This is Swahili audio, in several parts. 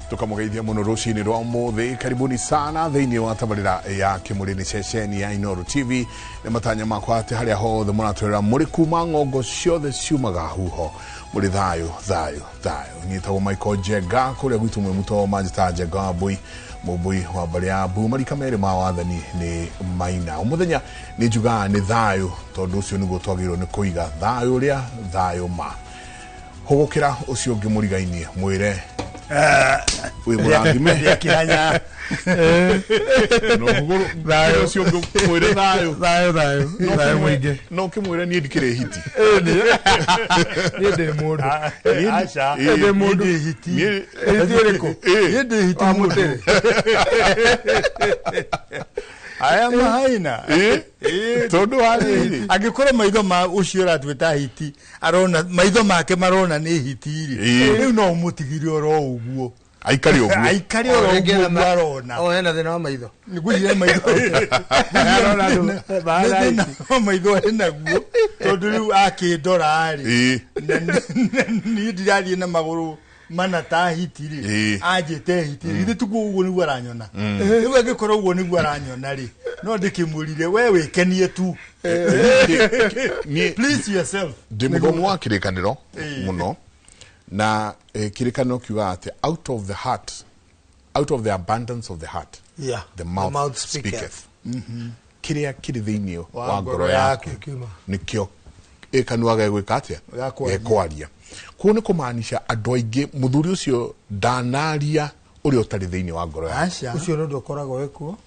tukamugeithia muno rucini rwa muthi. Karibuni sana thiini wa tabarira ya Kimurini ceceni ya Inooro TV. Ni matanya makwa ati haria hothe muratwira muri kuma ngongo ciothe ciumaga huho muri thayo nyitagwo Michael Njenga kuria gwitu mwe muto Manchester Njenga Bui mubui wa baria bu marika mere ma wathani ni maina umuthenya ni njuga ni thayo tondu ucio niguo twagirwo ni kuiga thayo uria thayo ma hogokera ucio ngimurigainie mwire we murangime ya kiranya no huguru thayo ucio ngimwire thayo mwige no kimwire ni ndikire hiti ni de mundu acha de mundu hiti ndireko ni de hiti mutere aya mahaina tondu hari agikora maitho ma ucio ratweta hiti arona maitho make marona ni hitiri riu no mutigiri oro uguo aikari uguo arona o hena thina wa maitho niguire maitho arona maitho hena guo tondu riu akindora ari ni ndirarie na maguru mana ta hitiri ajete hitiri ithe tuguo uguo niguo aranyona riu agikora uguo niguo aranyona ri no ndikimurire we wikenie tu please yourself ndimugomo wa kirikaniro muno na kirikaniro kiuga ati out of the abundance of the heart the mouth speaketh kiria kiri thiini wa ngoro yaku nikio ekanuaga gwika atia gekwaria ku ni kumaanisha andu aingi muthuri ucio ndanaria uri utari thiini wa ngoro yaku ucio no ndokoragwo wekuo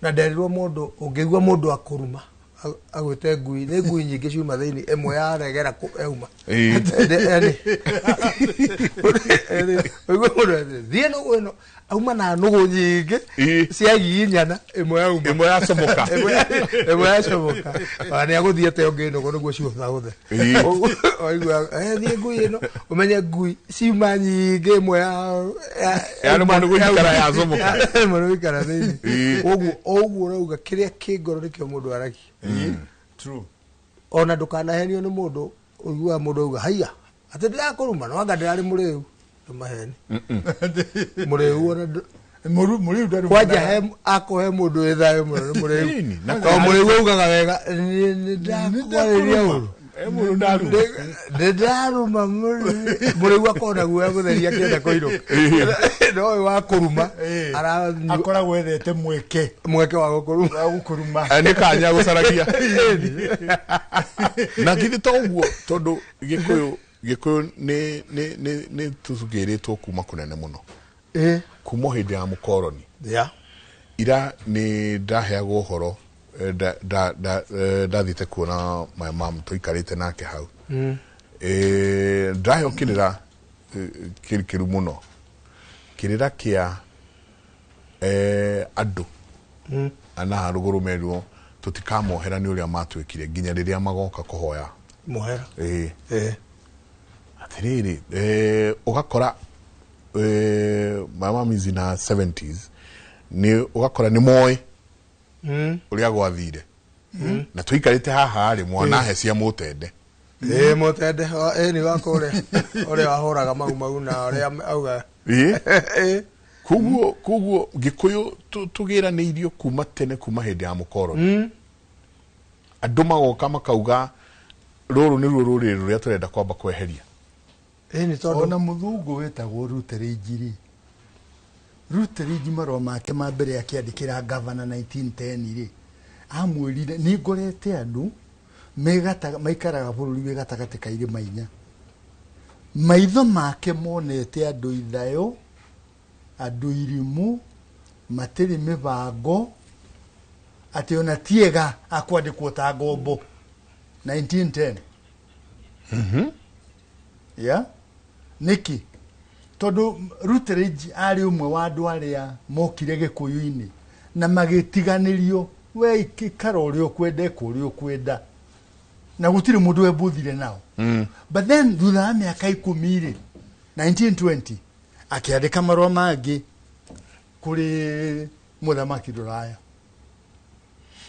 na nderirwo mundu ungigwa mundu akuruma agwete ngui ne ngui nyingi ciuma thiini emwe ya regera ku euma thie no weno auma na nugu nyingi cia ginyana emwe ya somoka emwe ya somoka ani aguthiete ongi nugu niguo ciuga guthe oigwa thie ngui ino umenye ngui ciuma nyingi emwe ya nugu ikara ya somoka emwe ikara thiini oguo rauga kiria kingoro nikio mundu araki true ona ndukanahenio ni mundu uigua mundu uga haiya ati ndirakuruma no anga ndirari muriu maheni muriu ona muriu ndaru kwaja he akohe mundu ethayo muriu na muriu ugaga wega ni ndakwaria uru mundu ndaru ndaruma muriu akona guya gutheria kenda koiruka no wa kuruma akora gwethete mweke wa gukuruma ni kanya gucaragia na githito uguo tondu gikuyu ni tusugiritwo kuma kunene muno kuma hindi ya mukoroni ira ni ndaheagwo uhoro ndathite kuona my mom tuikarite nake hau ndahe kirira kirikiru muno kirira kia andu ana ruguru merwo tutikamohera ni uria matwikire ginya riria magoka kuhoya mohera atiriri ugakora mama mizi na 70s ni ugakora ni moy uria gwathire na tuikarite haha ari mwana he cia mutende mutende ni wakore ore wahoraga mau na ore auga kuguo gikuyu tugira ni irio kuma tene kuma hindi ya mukoroni andu magoka makauga ruru ni ruri ruria turenda kwamba kweheria ni tondu ona muthungu wetagwo Rutereji marwa make ma mbere akiandikira governor 1910 ri amwirire ni ngorete andu megataga maikaraga bururi wegatagate kaire mainya maitho make monete andu ithayo andu irimu matiri mibango ati ona tiega akwandikwo ta ngombo 1910 niki tondu Rutereji ari umwe wa andu aria mokire gikuyuini na magitiganirio we ikara uria ukwenda kuria ukwenda na gutiri mundu ebuthire nao but then thutha miaka 10 1920 akiandika marwa mangi kuri muthamaki Ruraya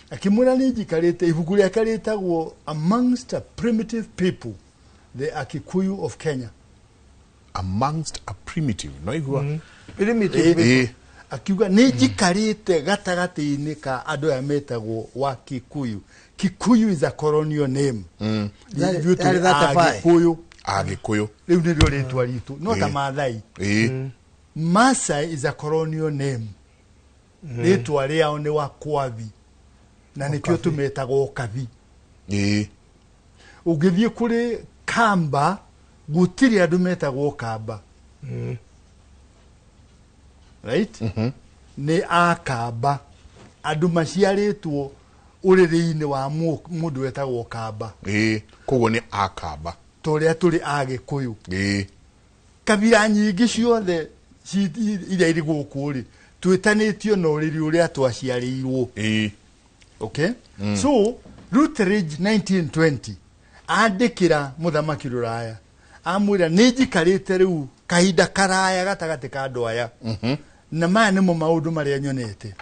akimura ni jikarite ibuku ria karitagwo Amongst a Primitive People, the Akikuyu of Kenya. Amongst a primitive, no igua akiuga nĩ njikarĩte gatagatĩ-inĩ ka andũ aya metagwo wa Kikuyu. Kikuyu is a colonial name. Agĩkũyũ rĩu nĩrĩo rĩtwa ritũ no ta Maathai. Maasai is a colonial name. Rĩtwa rĩao nĩ Wakwavi na nĩkĩo tũmetagwo Kavi. Ũngĩthiĩ kũrĩ Kamba gũtirĩ andũ metagwo Kamba. Right? Nĩ Akamba. Andũ maciarĩtwo ũrĩrĩ-inĩ wa mũndũ wetagwo Kamba. Koguo nĩ Akamba. Tũrĩa tũrĩ Agĩkũyũ. Kabira nyingĩ ciothe iria irĩ gũkũ rĩ twĩtanĩtio na ũrĩrĩ ũrĩa twaciarĩirwo. Okay? So Rutherford 1920 andĩkĩra mũthamaki Rũraya amwĩra nĩ njikarĩte rĩu kahinda karaya gatagatĩ ka andũ aya na maya nĩmo maũndũ marĩa nyonete.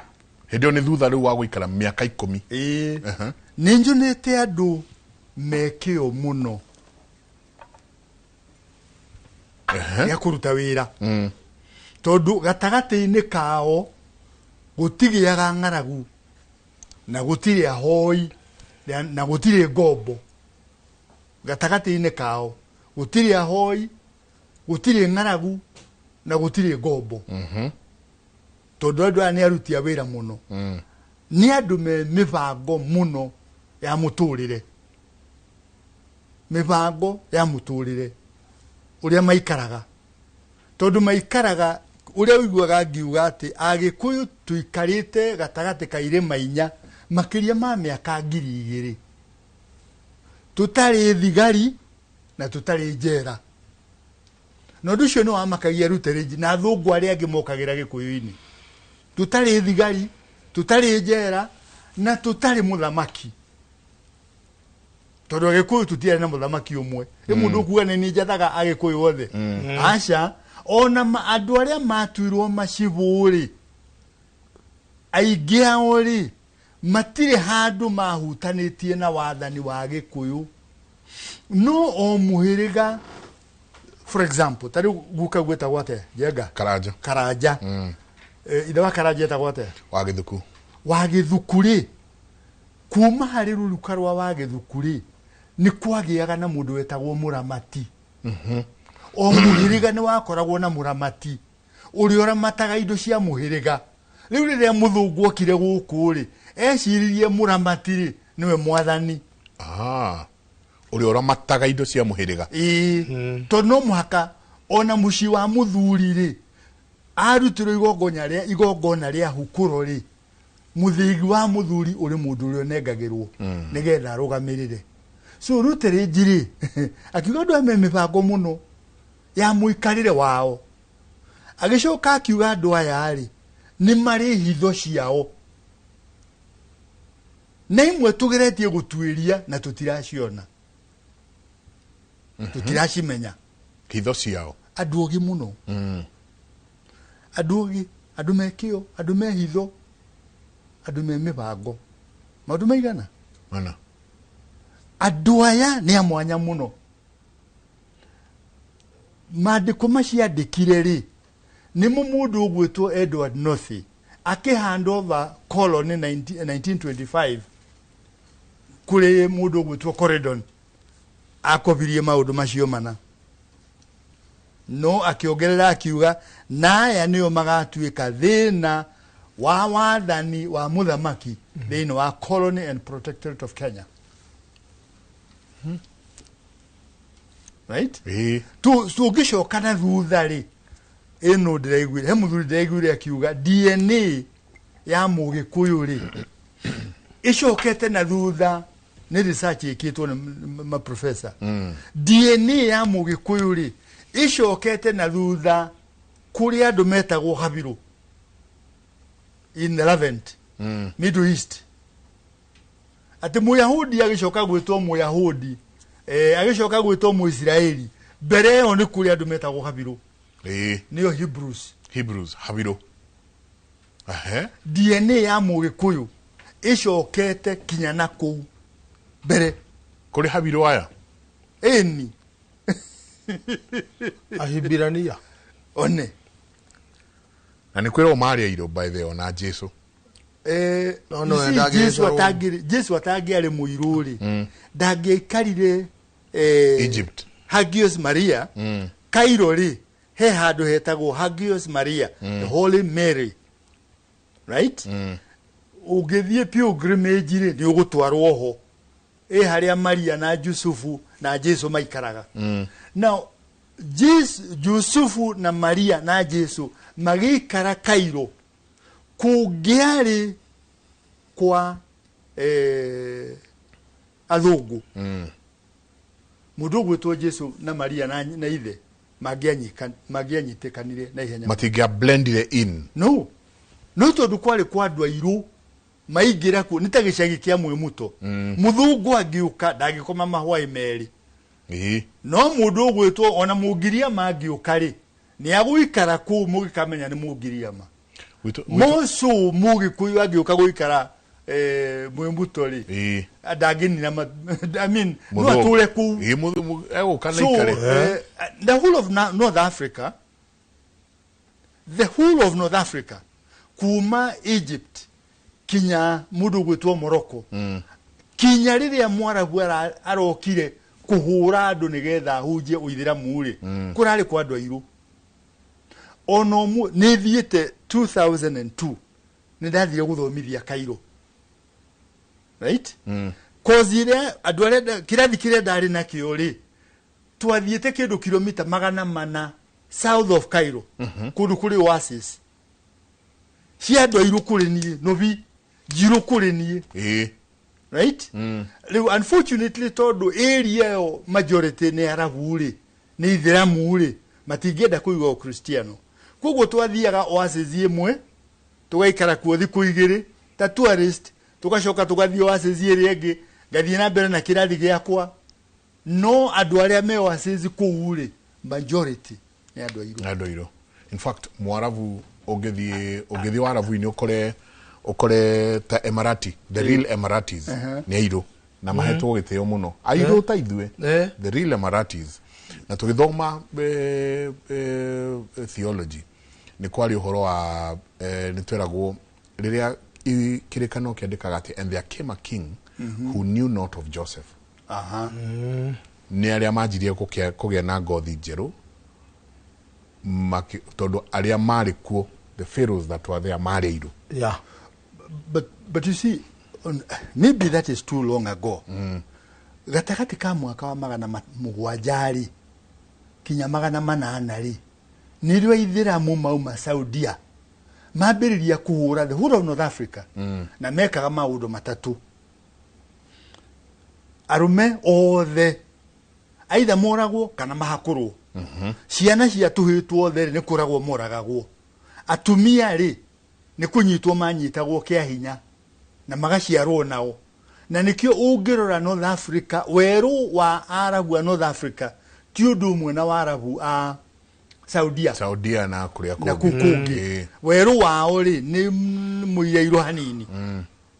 Hĩndĩ ĩyo nĩ thutha rĩu wa gũikara mĩaka 10. Nĩ nyonete andũ mekĩo mũno ya kũruta wĩra tondũ gatagatĩ-inĩ kao gũtigĩaga ng'aragu na gũtirĩ ahoi na gũtirĩ ngombo. Gatagatĩ-inĩ kao gũtirĩ ahoi, gũtirĩ ng'aragu na gũtirĩ ngombo. Tondũ andũ aya nĩ aruti a wĩra mũno. Nĩ andũ me mĩbango mũno ya mũtũrĩre. Mĩbango ya mũtũrĩre ũrĩa maikaraga. Tondũ maikaraga ũrĩa ũiguaga ngiuga atĩ Agĩkũyũ tũikarĩte gatagatĩ ka irĩma 4 makĩria ma mĩaka 2000. Tũtarĩ thigari na tũtarĩ njera. Na ũndũ ũcio nĩ wamakagia Rutherford na athũngũ arĩa angĩ mokagĩra Gĩkũyũ-inĩ. Tũtarĩ thigari, tũtarĩ njera na tũtarĩ mũthamaki. Tondũ Agĩkũyũ tũtiarĩ na mũthamaki ũmwe. Mũndũ kuuga nĩ njathaga Agĩkũyũ othe. Aca ona andũ arĩa matuirwo macibũ-rĩ aingĩ ao-rĩ matirĩ handũ mahutanĩtie na wathani wa Gĩkũyũ. No o mũhĩrĩga, for example, tarĩ guka gwĩtagwo atĩa? Njenga? Karanja. Ithe wa Karanja etagwo atĩa? Wa Gĩthuku-rĩ, kuma harĩ rũruka rwa wa Gĩthuku-rĩ nĩ kwagĩaga na mũndũ wetagwo mũramati. O mũhĩrĩga nĩ wakoragwo na mũramati ũrĩa ũramataga indo cia mũhĩrĩga. Rĩu rĩrĩa mũthũngũ okire gũkũ-rĩ eciririe mũramati-rĩ nĩwe mwathani. Ũrĩa ũramataga indo cia mũhĩrĩga. Tondũ no mũhaka ona mũciĩ wa mũthuri-rĩ arutirwo igongona rĩa hukuro-rĩ mũthĩgi wa mũthuri ũrĩ mũndũ ũrĩa ũnengagĩrwo nĩgetha arũgamĩrĩre. So Rutherford-rĩ akiuga andũ aya me mĩbango mũno ya mũikarĩre wao. Agĩcoka akiuga andũ aya-rĩ nĩ marĩ hitho ciao na imwe tũgeretie gũtuĩria na tũtiraciona. Tũtiracimenya hitho ciao. Andũ ogĩ mũno. Andũ ogĩ, andũ mekĩo, andũ me hitho, andũ me mĩbango. Maũndũ maigana? Andũ aya nĩ a mwanya mũno. Maandĩko maciandĩkire-rĩ nĩmo mũndũ ũgwĩtwo Edward Northey akĩhand over colony 1925 kũrĩ mũndũ ũgwĩtwo Corridon akobirie maũndũ macio mana. No akĩongerera akiuga na aya nĩo magatuĩka thĩna wa wathani wa mũthamaki thĩinĩ wa Colony and Protectorate of Kenya. Right? Tũngĩcoka na thutha-rĩ ĩno ndĩraiguire, he mũthuri ndĩraiguire akiuga DNA ya Mũgĩkũyũ-rĩ ĩcokete na thutha nĩ research ĩkĩtwo nĩ maprofessor. DNA ya Mũgĩkũyũ-rĩ ĩcokete na thutha kũrĩ andũ metagwo Habirũ in the Levant, Middle East. Atĩ Mũyahudi agĩcoka gwĩtwo Mũyahudi agĩcoka gwĩtwo Mũisiraeli mbere ĩyo nĩ kũrĩ andũ metagwo Habirũ. Nĩyo Hebrews Habirũ. DNA ya Mũgĩkũyũ ĩcokete kinya na kũu mbere kũrĩ Habirũ aya. Ahibirania. One Na ni kwira Maria iro by the ona Jesu. No, Jesu atagi ale muiruri. Dagi karire Egypt. Hagios Maria. Cairo ri he hadu hetago Hagios Maria, the Holy Mary. Right? Ugethie pilgrimage ri ni ugutwarwo ho. Haria Maria na Yusufu na Jesu maikaraga. Now Yusufu na Maria na Jesu magikara Cairo kugiari kwa athungu. Mudogo to Jesu na Maria na ithe magianyitekanire na ihenya. Matiga blended in. No tondu kwari kwadwa iru maigira ku nitagicagi kia mwimuto. Muthungu agiuka ndagikoma mahwa imeri. No mundu gwitwo ona mugiria magiuka ri ni aguikara ku mugikamenya ni mugiria ma. Mosu mugi kuyu agiuka guikara mwimuto ri. Adagini na I mean no atule ku. The whole of North Africa, kuma Egypt kinya mudu gwitwo Morocco. Kinya riria Mwarabu arokire kuhura andu nigetha hujie uithiramu ri kurari kwa andu airu. Ono ni thiete 2002 ni ndathire guthomithia Cairo. Right? Cause ire andu aria kirathi kire ndari na kiori twathiete kindu kilomita 400 south of Cairo. Kundu kuri oasis. Cia andu airu kuri nie nobi jiru kuri nie. Right? Unfortunately tondu area yo majority ni Arabu ri ni Ithiramu ri matingenda kuigwa Kristiano. Koguo twathiaga oasis imwe tugaikara kuo thiku igiri ta tourist tugacoka tugathie oasis iri ingi gathie na mbere na kirathi giakwa. No andu aria me oasis kuu ri majority ni andu airu. In fact Mwarabu ogethie Warabu ni ukore ta Emirati, the real Emiratis ni airu na mahetwo gitio muno airu ta ithue the real Emiratis. Na tugithoma theology ni kwari uhoro wa ni tweragwo riria kirikano kiandikaga ati and there came a king who knew not of Joseph. Ni aria majirie kugia na ngothi njeru tondu aria mari kuo the pharaohs that were there mari iru. But you see, maybe that is too long ago. Gatagati ka mwaka wa 700 kinya 800 nirio Ithiramu mauma Saudia mambiriria kuhura the whole of North Africa. Na mekaga maundu matatu. Arume othe aitha moragwo kana mahakurwo. Ciana cia tuhitwo othe ni kuragwo moragagwo. Atumia ri ni kunyitwo manyitagwo kia hinya na magaciarwo nao. Na nikio ungirora North Africa, weru wa Arabu wa North Africa ti undu umwe na Arabu a Saudia na kuria kungi. Weru wao ri ni muireiru hanini.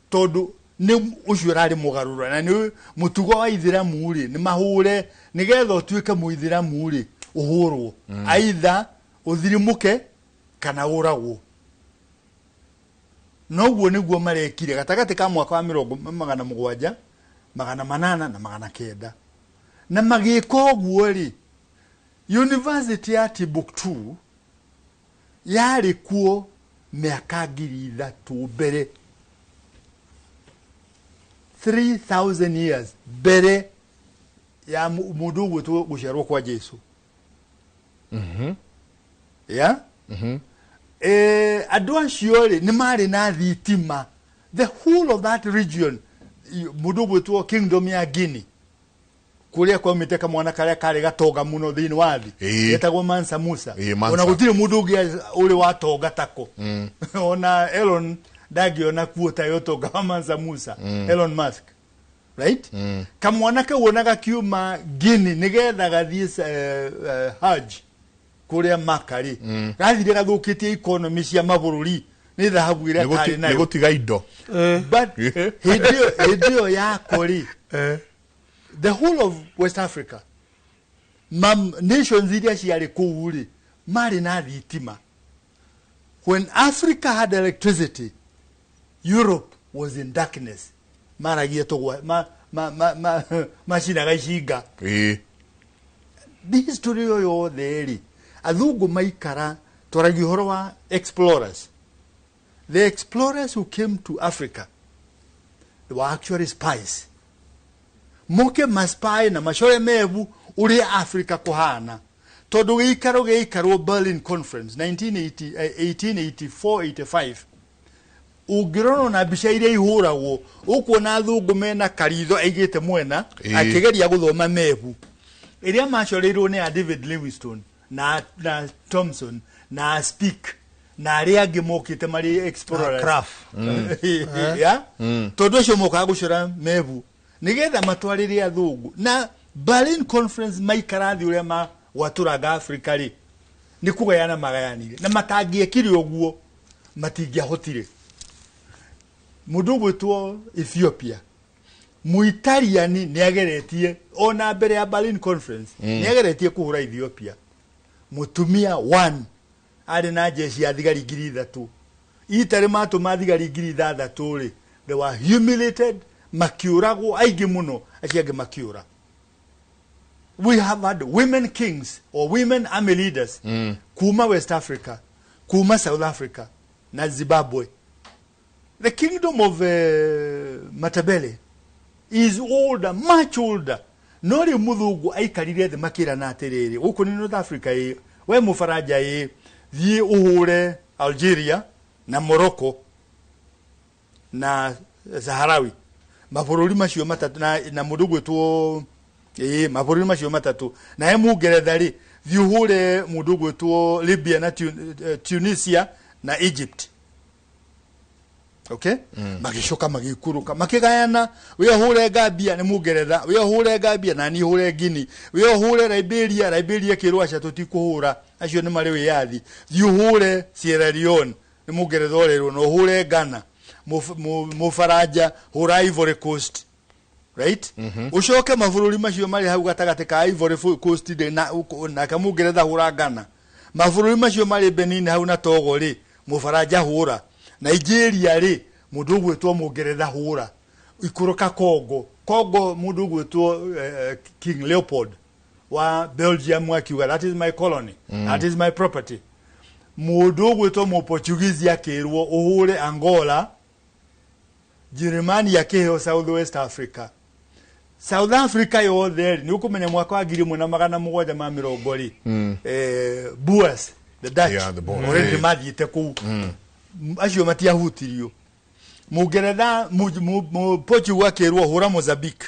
Tondu ni ucio rari mugarura na ni mutugo wa Ithiramu ri ni mahure nigetha utuike muithiramu ri uhurwo aitha uthirimuke kana uragwo. Noguo niguo marekire gatagati ka mwaka wa 700 800 na 900 na magiko guo ri University ya Timbuktu yari kuo miaka 3,000 mbere 3,000 years mbere ya mundu gwitu guciarwo kwa Jesu. Andu acio ri ni mari na thitima. The whole of that region mundu gwitu kingdom ya Guinea kuria kwa miteka mwana karia kari gatoga muno thini wathi etagwo Mansa Musa. Ona gutire mundu uri watoga tako. Ona Elon dagiona kuota yotoga wa Mansa Musa. Elon Musk. Right? Kamwana ka wonaga kiuma Guinea nigetha gathie Hajj kuria makari. Gathire gathukitie economy cia mabururi ni dhahabu ira kari nayo. Negutiga indo. But hidio yako ri the whole of West Africa nations iria ciari kuu ri mari na thitima. when Africa had electricity, Europe was in darkness. Maragia to machina gaishiga. The history yo there. Adugo maikara toragihoro explorers. The explorers who came to Africa, they were actually spies. Moke maspy na mashore mevu uri Africa kohana. Todo geikaro Berlin Conference 1884-85. Ugirono na bishaire ihura wo uko na thugu mena karitho aigite mwena akigeria guthoma mevu. Iria machoreirwo ni David Livingstone na Thompson na Speke na aria angi mokite mari explorers craft ya todo cio moka gucura mevu nigetha matwarire athugu na Berlin Conference maikarathi uria ma waturaga Africa ri ni kugayana magayanire na matangiekire oguo matingiahotire mundu gwitwo Ethiopia Muitaliani niageretie ona mbere ya Berlin Conference niageretie kuhura Ethiopia mutumia 1 ari na jeshi ya thigari 3 itare matu mathigari 3 ri they were humiliated makiurago aigi muno aciage makiura. We have had women kings or women army leaders kuma West Africa, kuma South Africa na Zimbabwe. The kingdom of Matabele is older, much older. Nori muthugu aikarire the makira na atiriri uko ni North Africa we mufaraja thie uhure Algeria na Morocco na Saharawi mabũrũri macio matatu na mundu gwitwo mabũrũri macio matatu na Mugeretha ri thie uhure mundu gwitwo Libya na Tunisia na Egypt. Okay? Magishoka magikuruka makigayana we hure Gambia ni Mugeretha we hure Gambia na ni hure Guinea we hure Liberia kirwasha tutikuhura acio ni mari wiyathi thie hure Sierra Leone ni Mugeretha orero no hure Ghana mufaraja hura Ivory Coast, right? Ushoke mavururi macio mari hau gatagate ka Ivory Coast de na kamugeretha hura Ghana mavururi macio mari Benin hau na Togo ri mufaraja hura Nigeria ri mundu gwitwo Mugeretha hura ikuruka Congo mundu gwitwo King Leopold wa Belgium wakiuga that is my colony, that is my property. Mundu gwitwo mu Portuguese yakirwo uhure Angola, Germany yakiheo South West Africa. South Africa yo there ni ukumenya mwaka wa 1770 Boers the Dutch already madite ku acio matiahutirio Mugeretha mu Portugal akirwo hura Mozambique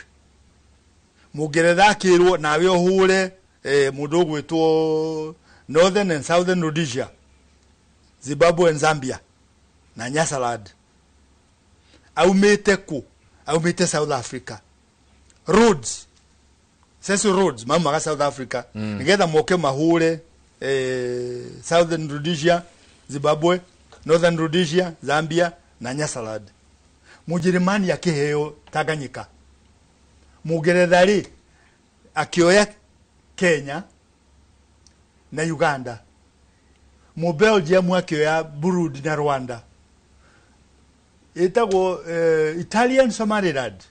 Mugeretha akirwo nawe uhure mundu gwitwo Northern and Southern Rhodesia, Zimbabwe and Zambia na Nyasaland. Aumete South Africa. Rhodes. Sesu Rhodes mama South Africa. Nigetha moke mahure Southern Rhodesia, Zimbabwe, Northern Rhodesia, Zambia na Nyasaland. Mujerumani yakiheo Tanganyika. Mugeretha ri akioya Kenya na Uganda. Mu Belgium akioya Burundi na Rwanda. Itago Italian Somaliland.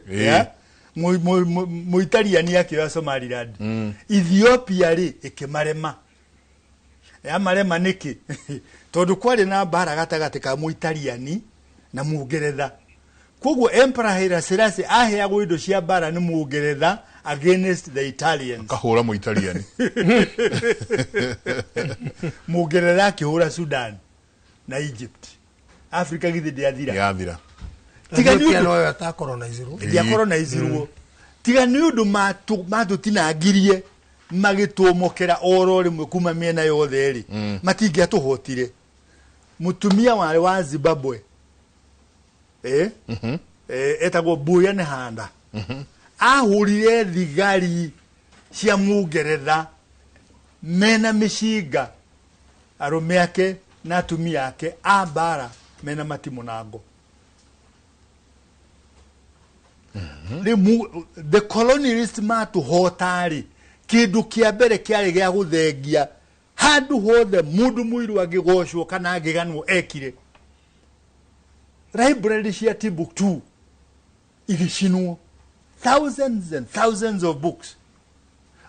Yeah. Mu Italian yakioya Somaliland. Ethiopia ri ikimarema. Ya marema niki. Tondu kwari na bara gatagati ka mu Italian na Mugeretha. Koguo Emperor Haile Selassie aheagwo indo cia bara ni Mugeretha against the Italians. Kahura mu Italian. Mugeretha akihura Sudan na Egypt. Africa githide yathira. Yathira. Tiga ni no yo ta colonizerwo. Ya colonizerwo. Tiga ni undu matutinangirie magitumokera oro rimwe kuma miena yothe eri. Matingi atuhotire. Mutumia wale wa Zimbabwe. Etagwo Buya ne Handa. Ahurire thigari cia Mugeretha mena mishiga arume yake na atumia yake abara mena matimunango. The colonialist matu hotari kindu kia mbere kiari gia guthengia handu hothe mundu muiru agigocwo kana agiganwo ekire library cia Timbuktu igicinwo thousands and thousands of books.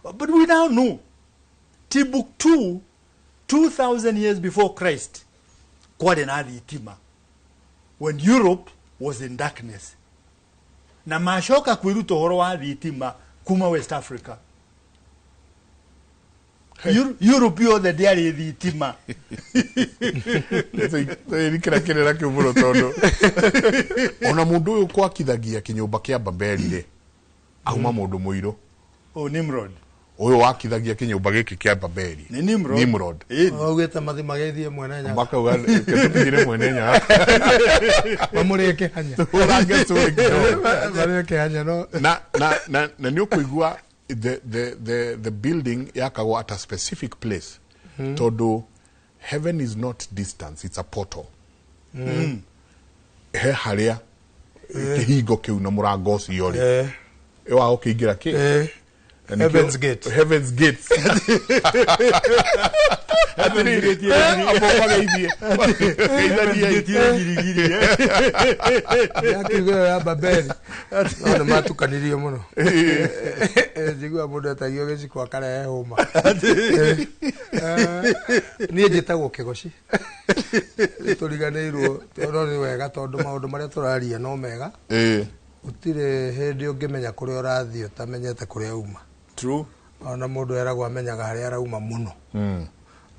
But we now know Timbuktu 2000 years before Christ kwari na thitima when Europe was in darkness. Na mashoka kwiruta horo wa thitima kuma West Africa. Europe yothe ndiari thitima. Ikira kirera kiuburo tondo. Ona mundu uyu kwakithagia kinyumba kia Babeli ri. Auma mundu muiro. Oh, Nimrod. Uyu wakithagia kinyumba giki kia Babeli. Ni Nimrod. Nimrod. Ogeta mathi magethie mwene nya. Mbaka uga ketugire mwene nya. Mamureke hanya. Urange tuwe. Mamureke hanya no. Na ni ukuigua the building yakagwa at a specific place. Todo heaven is not distance, it's a portal. He haria kihingo kiu na murango ucio ri. Ewa ukiingira ki? Heaven's Gate. Heaven's Gates. Heaven's Gate. Apo magaithie. Giri. Yakigo ya Babeli. Ona matukanirio muno. Jigua mundu atagio giciko akare homa. Ni njitagwo Kigoci. Turiganirwo tono ni wega tondu maundu maria turaria no mega. Utire hindi ungimenya kuria urathio tamenyete kuria uma. True. Ona mundu eragwo amenyaga haria arauma muno.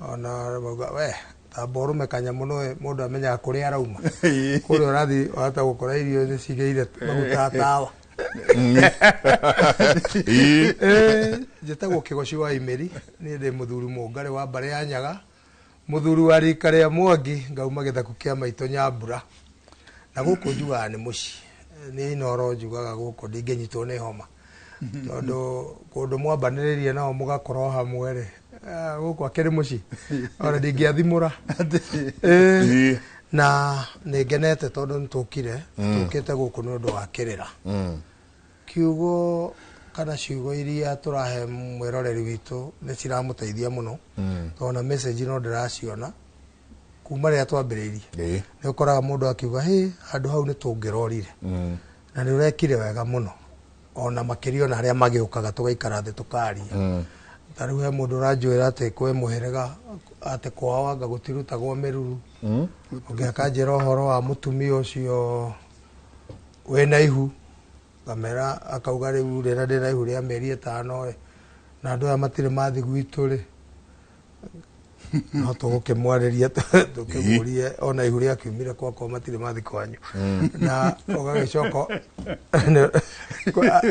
Ona we taboru mekanya muno mundu amenyaga kuria arauma. Kuria urathi wata gukora irio ni cigeire maguta tawa. Njitagwo Kigoci wa Imeri ni ndi muthuri mungare wa Mbare ya Nyaga. Muthuri wa rika ria Mwangi ngauma githaku kia Maito Nyambura. Na guku njugaga ni muci. Ni noro njugaga guku ndingenyitwo ni homa. Tondu kundu mwambaniririe nao mugakorwo hamwe ri guku akiri muci ona ndingiathimura na ningenete tondu ntukire tukite guku ni undu wa kirira kiugo kana ciugo iria turahe mwiroreri witu ni ciramuteithia muno tona message no ndiraciona kuma ria twambiriirie ni ukoraga mundu akiuga handu hau ni tungirorire na ni urekire wega muno ona makirio na aria magiukaga tugaikara thi tukaria tariu he mundu ranjwira ati kwe muherega ati kwao anga gutirutagwo miruru ungiakanjira uhoro wa mutumia ucio wena ihu kamera akauga riu rina ndina ihu ria mieri 5 na andu aya matire mathi gwitu ri no tugukimwariria tukimurie ona ihu ria kiumire kwakwa matire mathi kwanyu na ugagicoko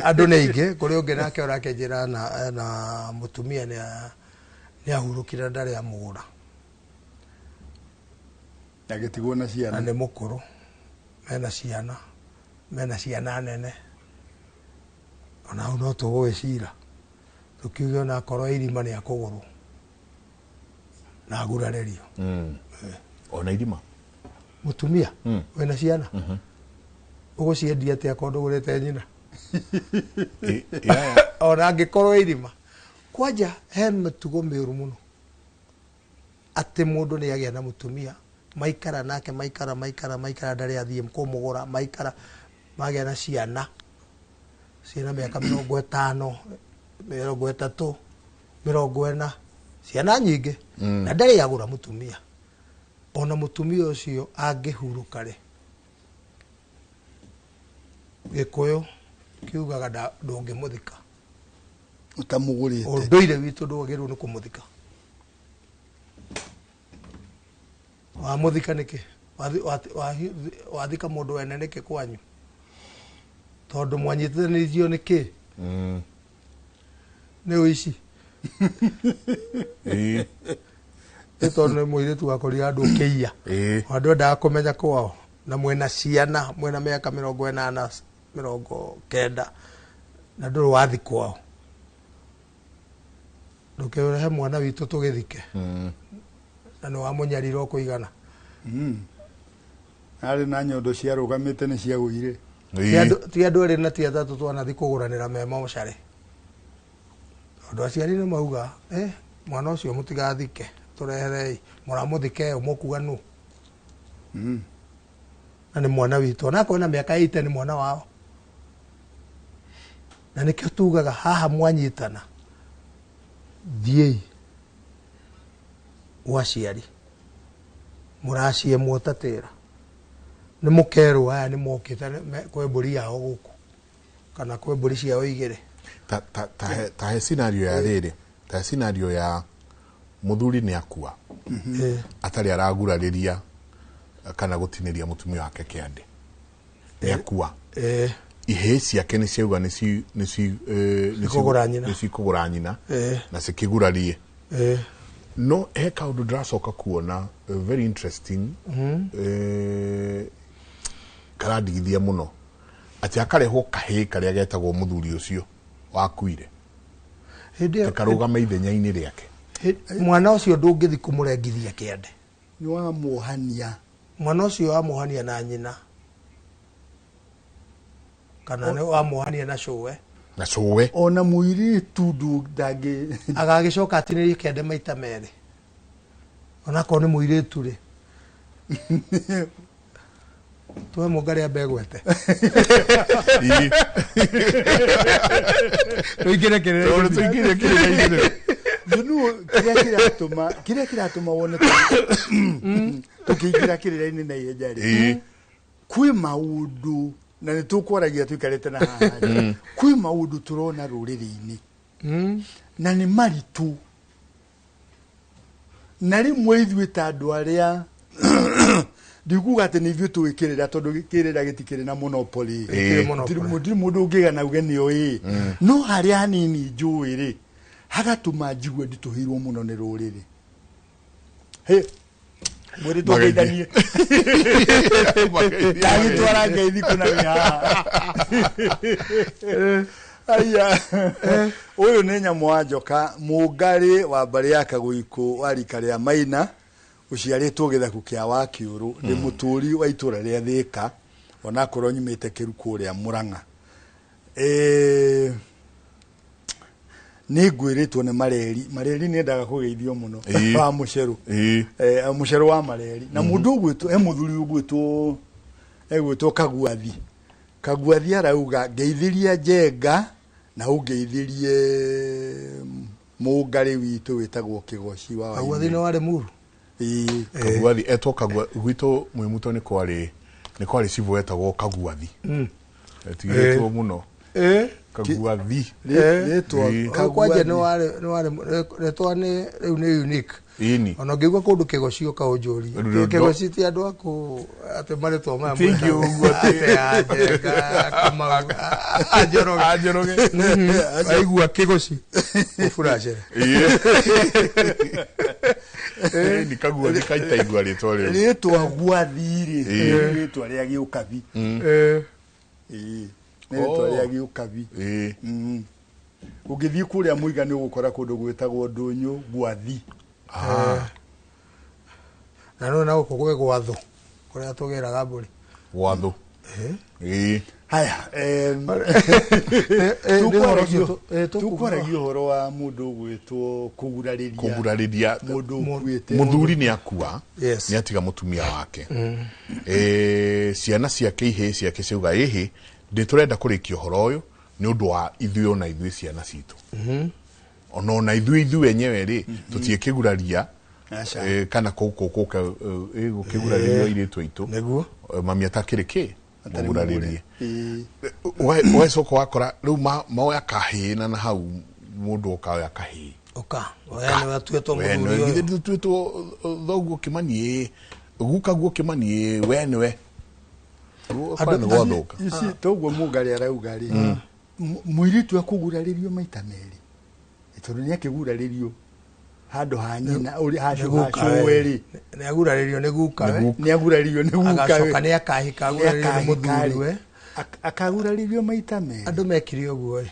andu neige kuri ungi nake urakenjira na mutumia ni ahurukira ndari amugura agetigwo na ciana ni mukuru mena ciana nene ona no tugwicira tukiuga na korwo irima ni akuguru na agurarerio ona irima mutumia wena ciana uguciendia atia kondu gurete nyina ona angikorwo irima kwanja he mitugo miuru muno ati mundu ni agia na mutumia maikara nake maikara ndari athie kumugura maikara magia na ciana miaka 50 30 40 ciana nyingi na ndari agura mutumia ona mutumia ucio angihuruka ri Gikuyu kiugaga ndungimuthika utamugurite unduire witu ndwagirwo ni kumuthika wa muthika niki wathika mundu wene niki kwanyu tondu mwanyitithanirithio niki ni uici tondu muiritu wakorire andu ukiia andu endaga kumenya kwao na mwena ciana mwena miaka 80 90 na nduru wathi kwao ndukirehe mwana witu tugithike na no amunyariro kuigana ari na nyondo cia rugamite ni cia guire ti andu eri na ti athatu twanathi kuguranira memo mucari andu aciari ni mauga mwana ucio mutigathike turehere muramuthike umukuga nu na ni mwana witu na kona miaka 8 ni mwana wao na nikio tugaga haha mwanyitana thiei waciari muracie mutatira ni mukeru aya ni mokite kwe mburi yao guku kana kwe mburi ciao igire ta he scenario ya riri ta scenario ya muthuri ni akua atari aragurariria kana gutiniria mutumia wake kiande ni akua ihe ciake ni ciauga ni kugura nyina na cikigurarie no he kaundu ndiracoka kuona very interesting karadigithia muno ati akareho kahe karia getagwo muthuri ucio wakuire akarugama ithenya-ini riake mwana ucio ndungithi kumurengithia kiande ni wa muhania mwana ucio wa muhania na nyina kana ni wa muhania na cuwe ona muiritu ndangi agagicoka atinirie kiande maita meri ona ko ni muiritu ri tuwe mugari abegwete tuigire kirere Junu kiria kiratuma wone tukigira kirere-ini na ihenya kwi maundu na ni tukwaragia tuikarite na haha kwi maundu turona ruriri-ini na ni maritu na rimwe ithuĩ ta andu aria ndikuga ati ni ithuĩ tuikirira tondu kirira gitikiri na monopoly ndiri mundu ungigana uge ni oi no haria hanini njui ri hagatuma njigue ndituhirwo muno ni ruriri mwiri tugeithanie agitwara ngeithi kuna haha aya uyu ni nyamu wa njoka mungari wa mbari ya Kaguiku wa rika ria Maina uciaritwo githaku kia Wakiuru ni muturi wa itura ria Thika ona korwo nyumite Kiruku ria Murang'a ni ngwiritwo ni mareri ni ndaga kugeithio muno wa muceru muceru wa mareri na mundu ugwitwo muthuri ugwitwo Kaguathi arauga ngeithiria Njenga na ungeithirie mungari witu witagwo Kigoci wa Kaguathi no wari muru Kaguathi etoka gwito mwimuto ni kwari civu wetagwo Kaguathi tigitwo muno Kaguathi kwaje no wari retwa ni riu ni unique ona ngigwa kundu Kigoci uka unjuri Kigoci ti andu aku ate maretwa maya thank you ate Njenga kama ajoroge aigua Kigoci ufurashe ni Kaguathi kaita igwa ritwa riu ritwa Gwathiri ritwa ria Giukathi ritwa ria Giukathi ungithii kuria muiga ni ugukora kundu gwitagwo Ndunyu Gwathi na no na ukugwe gwatho kuria tugeraga mburi gwatho haya tukwaragia uhoro wa mundu ugwitwo kugurariria muthuri ni akua ni atiga mutumia wake ciana ciake ihe ciake ciuga ihi nditurenda kurikia uhoro uyu ni undu wa ithuĩ ona ithuĩ ciana citu ona ithuĩ enyewe ri tutiekiguraria kana gukiguraria iretu itu neguo mami atakiri ki muguraririe we soko wakora riu maoya kahina na hau mundu okaoya kahi oya ni watuetwo muthuri we ni tuetwo thoguo Kimani gukaguo Kimani we niwe isi toguo mungari arauga ri muiritu akuguraririo maita meri tondu ni akiguraririo handu ha nyina uri hacuweri ni aguraririo ni gukawe ni aguraririo ni gukawe agacoka ni akahika aguraririo ni muthuri we akaguraririo maita meri andu mekiri oguo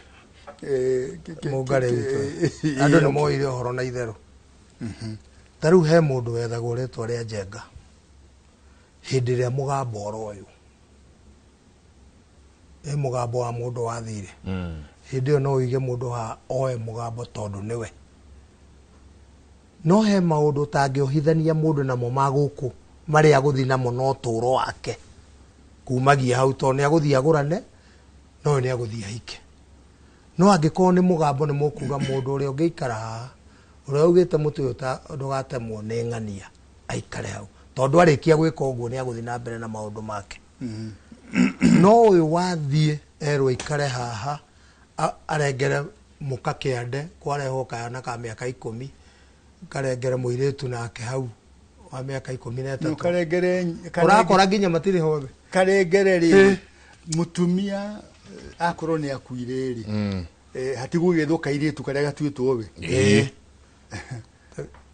mungari witu andu ni moire uhoro na itheru tariu he mundu wethagwo ritwa ria Njenga hindi ria mugambo oro uyu mugambo wa mundu wathire hindi no uige mundu ha oe mugambo tondu niwe no he maundu tangĩohithania mũndũ namo magũkũ marĩa agũthiĩ namo no tũũro wake kumagia hau tondũ nĩ agũthiĩ agũrane no nĩ agũthiĩ ahike no angĩkorwo nĩ mũgambo nĩ mũkuga mũndũ ũrĩa ũngĩikara haha ũrĩa ugĩte mũtĩ ũyũ ndũgatemwo nĩ ng'ania aikare hau tondũ arĩkia gwĩka ũguo nĩ agũthiĩ na mbere na maũndũ make no ũyũ wathiĩ erwo ikare haha arengere mũka kĩande kwarehwo kayana ka mĩaka 10 karengere mũirĩtu nake hau wa mĩaka 13 ũrakora nginya matirĩ hothe karengere rĩ mutumia akorwo nĩ akuire rĩ hatigũgĩthũka irĩtu karĩa gatuĩtwo we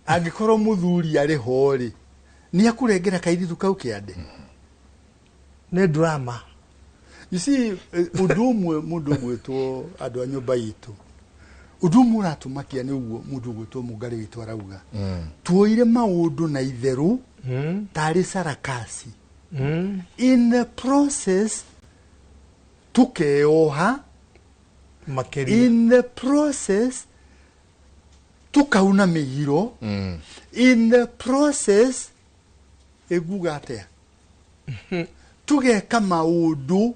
angĩkorwo mũthuri arĩ ho rĩ nĩ akũrengera kairĩtu kau kĩande nĩ drama. You see, ũndũ ũmwe to andũ a nyũmba itũ ũndũ ũmwe ũratumakia nĩ ũguo mũndũ gwĩtwo Mũngarĩ witũ arauga tuoire maũndũ na itherũ tarĩ sarakasi in the process tukeoha in the process tukauna mĩgiro in the process eguga atea tugeka maũndũ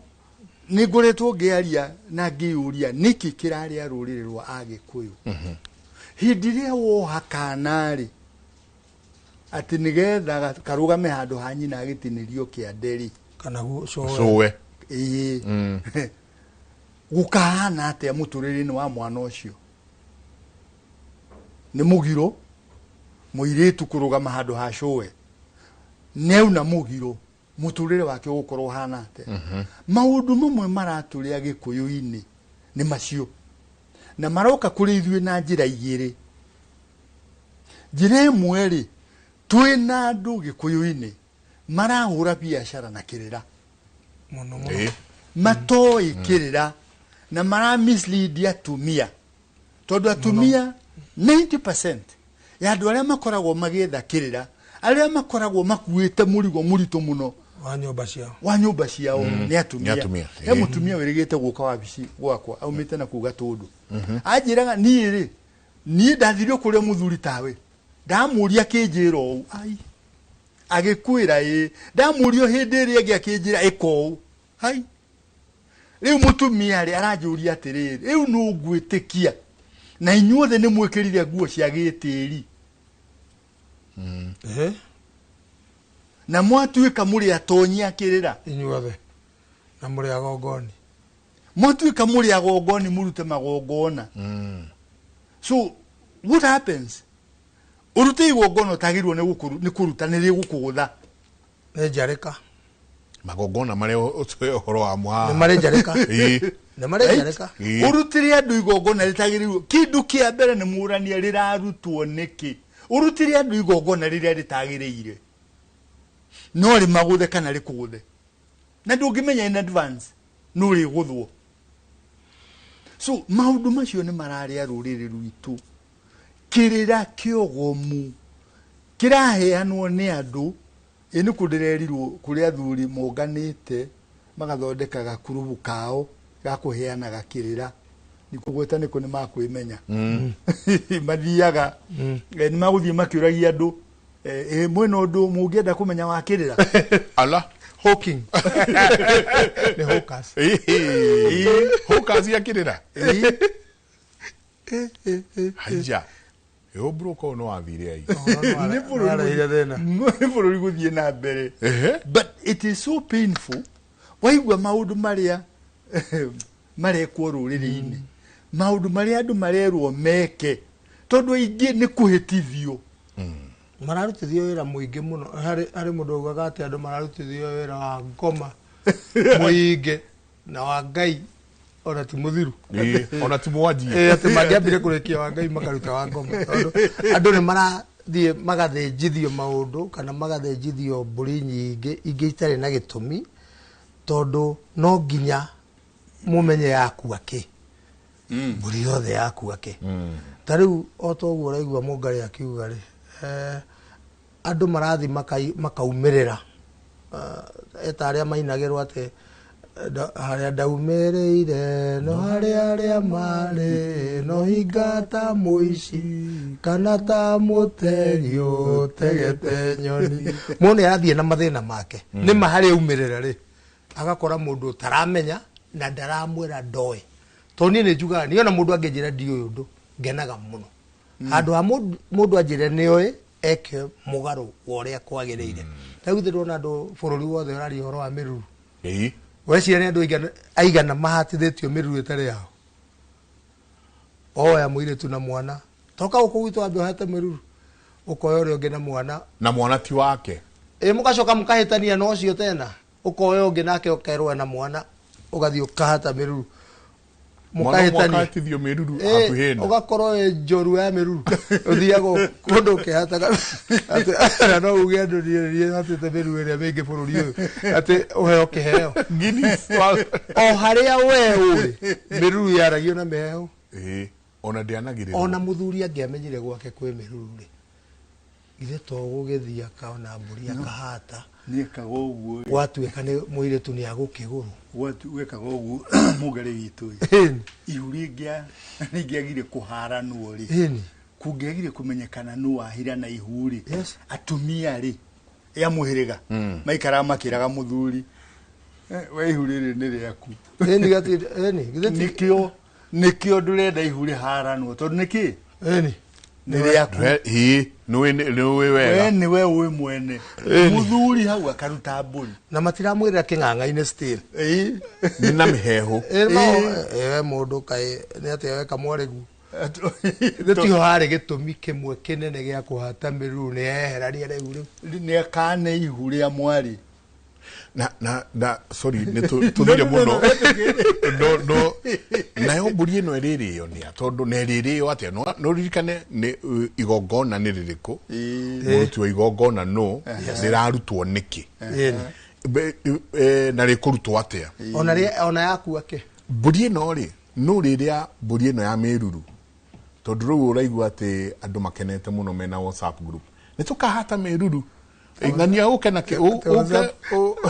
nĩ ngoretwo ngĩaria na ngĩũria nĩkĩ kĩrarĩa rũrĩrĩ rwa Agĩkũyũ hĩndĩ ĩrĩa woha kana rĩ atĩ nĩgetha karũgame handũ ha nyina agĩtinĩrio kĩande rĩ kana cowe gũkahana atĩa mũtũrĩre-inĩ wa mwana ũcio nĩ mũgiro mũirĩtu kũrũgama handũ ha cowe neuna mũgiro mũtũrĩre wake ũgũkorwo hana ate maũndũ mamwe maratũrĩa Gĩkũyũ-inĩ nĩ macio na maroka kũrĩ ithuĩ na njĩra igĩrĩ njĩra ĩmwe rĩ twĩna andũ Gĩkũyũ-inĩ marahũra biacara na kĩrĩra matoĩ kĩrĩra na mara mislead atumia tondũ atumia 90% ya andũ arĩa makoragwo magĩetha kĩrĩra arĩa makoragwo makuĩte mũrigo mũritũ mũno wa nyũmba ciao nĩ atumia he mũtumia wĩrĩgĩte gũka wabici gwakwa aumĩte na kuga tũndũ anjĩraga niĩ rĩ niĩ ndathirio kũrĩa mũthuri tawe ndamũria kĩnjĩra ũũ ai agĩkwĩra ndamũrio hĩndĩ ĩrĩa ĩngĩ akĩnjĩra ĩka ũũ ai rĩu mũtumia rĩ aranjũria atĩrĩrĩ rĩu no ngwĩtĩkia na inyuothe nĩ mwĩkĩrire nguo cia gĩtĩri na mwatuĩka mũrĩ atonyia kĩrĩra inyuothe na mũrĩ agongoni mwatuĩka mũrĩ agongoni mũrute magongona so what happens urute igongona tagirwo nĩ kũruta nĩ gũkũgũtha nĩ njarĩka magongona marĩa ũhoro wa mwa nĩ marĩ njarĩka nĩ marĩ njarĩka urutire andũ igongona rĩtagĩrĩirwo kĩndũ kĩa mbere nĩ mũrania rĩrarutwo nĩkĩ urutire andũ igongona rĩrĩa rĩtagĩrĩire no rĩ magũthe kana rĩkũgũthe na ndũngĩmenya in advance no rĩgũthwo so maũndũ macio nĩ mararĩa rũrĩrĩ rwitũ kĩrĩra kĩogomu kĩraheanwo nĩ andũ nĩ kũndĩrerirwo kũrĩa athuri monganĩte magathondeka gakurubu kao ga kũheanaga kĩrĩra nĩ kũgweta nĩko nĩ makwĩmenya mathiaga nĩ magũthiĩ makĩũragia andũ mwena ũndũ mũngĩenda kũmenya wa kĩrĩra ala hawking nĩ hawkers hawkers ya kĩrĩra hanja broko no athire ai nĩ bũrũri gũthiĩ na mbere but it is so painful waigua maũndũ marĩa marekwo rũrĩrĩ-inĩ maũndũ marĩa andũ marerwo meke tondũ aingĩ nĩ kũhĩtithio mararutithio wĩra mũingĩ mũno harĩ mũndũ augaga atĩ andũ mararutithio wĩra wa ngoma mũingĩ na wa Ngai ona ti mũthiru ona ti mwanji atĩ mangĩambire kũrĩkia wa Ngai makaruta wa ngoma tondũ andũ nĩ marathiĩ magathĩnjithio maũndũ kana magathĩnjithio mbũri nyingĩ ingĩ itarĩ na gĩtũmi tondũ no nginya mũmenye yakua kĩ mbũri yothe yakua kĩ ta rĩu o toguo ũraigua Mũngarĩ akiuga rĩ andũ marathi makaumĩrĩra eta arĩa mainagĩrwo atĩ haria ndaumireire no haria mari no hingata muici kana ta muterio tegete nyoni mone athie na mathina make ni mahari umirira ri agakora mundu taramenya na ndaramwira ndoe to ni njuga ni ona mundu angenjira ndio undu ngenaga muno handu ha mundu anjire ni oi eke mugaru woria kwagirire riu ndirona andu bururi wothe urari horo wa miruru weci ni andu aigana mahatithitio miruru itari yao oya muiretu na mwana toka uko gwitu ambe hata miruru ukoya uri ungi na mwana ti wake mugacoka mukahitania no cio tena ukoya ungi nake ukerwa na mwana ugathio kahata miruru mukahitithio miruru akuhena ugakorwo njoru ya miruru uthiago kundu ukihata ati no uge andu ni atite miruru ria mingi bururi uyu ati uheo kiheo ngini o haria we uri miruru yaragio na meheo ona ndianagirira ona muthuri angiamenyire gwake kwi miruru ri ithe to gugithia kaona mburi akahata ni kago uguo watuika ni muiretu ni agukiguru wekaga uguo mugari witu ihuringia ningiagire kuharanwo ri kungiagire kumenyekana nu wahira na ihuri atumia ri ya muhiriga maikara makiraga muthuri we ihuri ri ni riaku gati nikio ndurenda ihuri haranwo tondu niki ni riaku niwe wega ni we uwe mwene muthuri hau akaruta mburi na matiramwirira king'ang'a-ini still ni na mihehu mundu kai ni ati weka mwaregu thitio hari gitumi kimwe kinene gia kuhata miruru ni eherania riu ni akane ihuri ya mwari na sorry ni tuthire muno no nayo mburi ino iririo ni tondu ne iririo atia no ririkane ni igongona ni ririko muruti wa igongona no ndirarutwo niki na rikurutwo atia ona yaku ake mburi ino ri no riria mburi ino ya miruru tondu riu uraigua ati andu makenete muno mena WhatsApp group ni tukahata miruru ngania uke na ke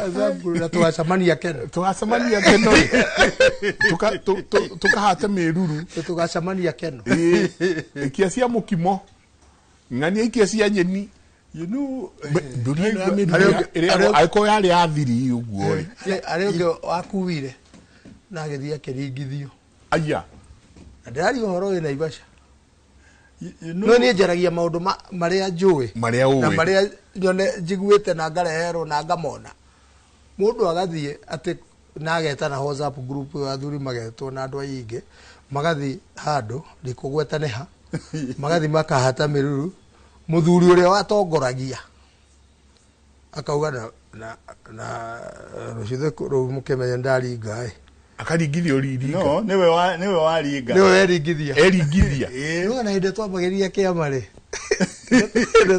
azabu na tuacamania keno tukahata miruru tugacamania keno ikiacia mukimo ngania ikiacia nyeni nduri na miruru aiko yari athiri uguo ari ungi akuwire na githia kiringithio aya ndari horo ina ibasha no ni njaragia maundu maria njui na maria nyone njiguite na ngareherwo na ngamona mundu agathie ati nageta na WhatsApp group ya athuri magetwo na andu aingi magathi handu rikugwetaneha magathi makahata miruru muthuri uria watongoragia akauga na rucithe ru mukemenya ndaringa akaringithio riri no niwe waringa niwe eringithia no na inde twambagiria kiama ri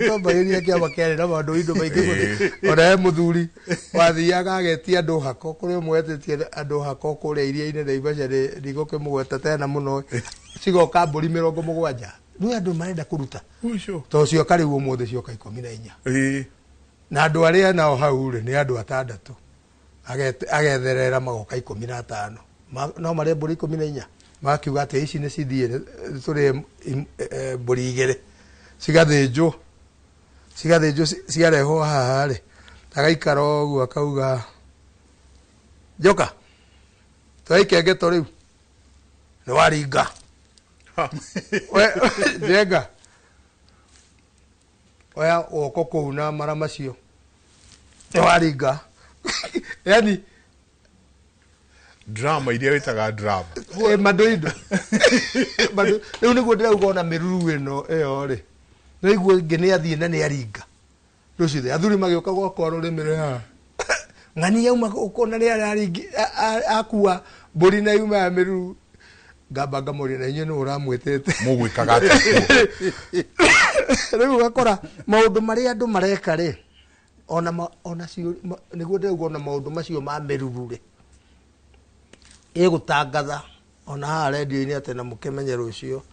twambagiria kiama kiari na mandu indo maingi ona muthuri wathiaga agetia andu hako kuri mwetetie andu hako kuri iria-ini na Naivasha rigo kimugweta tena muno cigoka mburi 70 ni andu marenda kuruta to cio kari umuthi cioka 14 na andu aria nao hau ri ni andu 6 agetherera magoka 15 no mare mburi 14 makiuga ati ici ni cithie turi mburi igere cigathinjwo ciareho haha ri agaikara uguo akauga joka twaikenge riu ni waringa we jenga oya oko kuu na mara macio ni waringa yani drama iria witaga drama madoido riu niguo ndirauga ona miruru ino iyo ri niguo ngene athie na ni aringa rucithe athuri magioka gwakwa rurimire ha ng'ani yauma ukona ni aringi akua mburi na yuma ya miruru ngamba ngamuri na inyo ni uramwitete mugwikaga ati riu gakora maundu maria andu mareka ri ona cio niguo ndauga ona maundu macio ma miruru ri gutangatha ona ha radio-ini ati na mukimenye rucio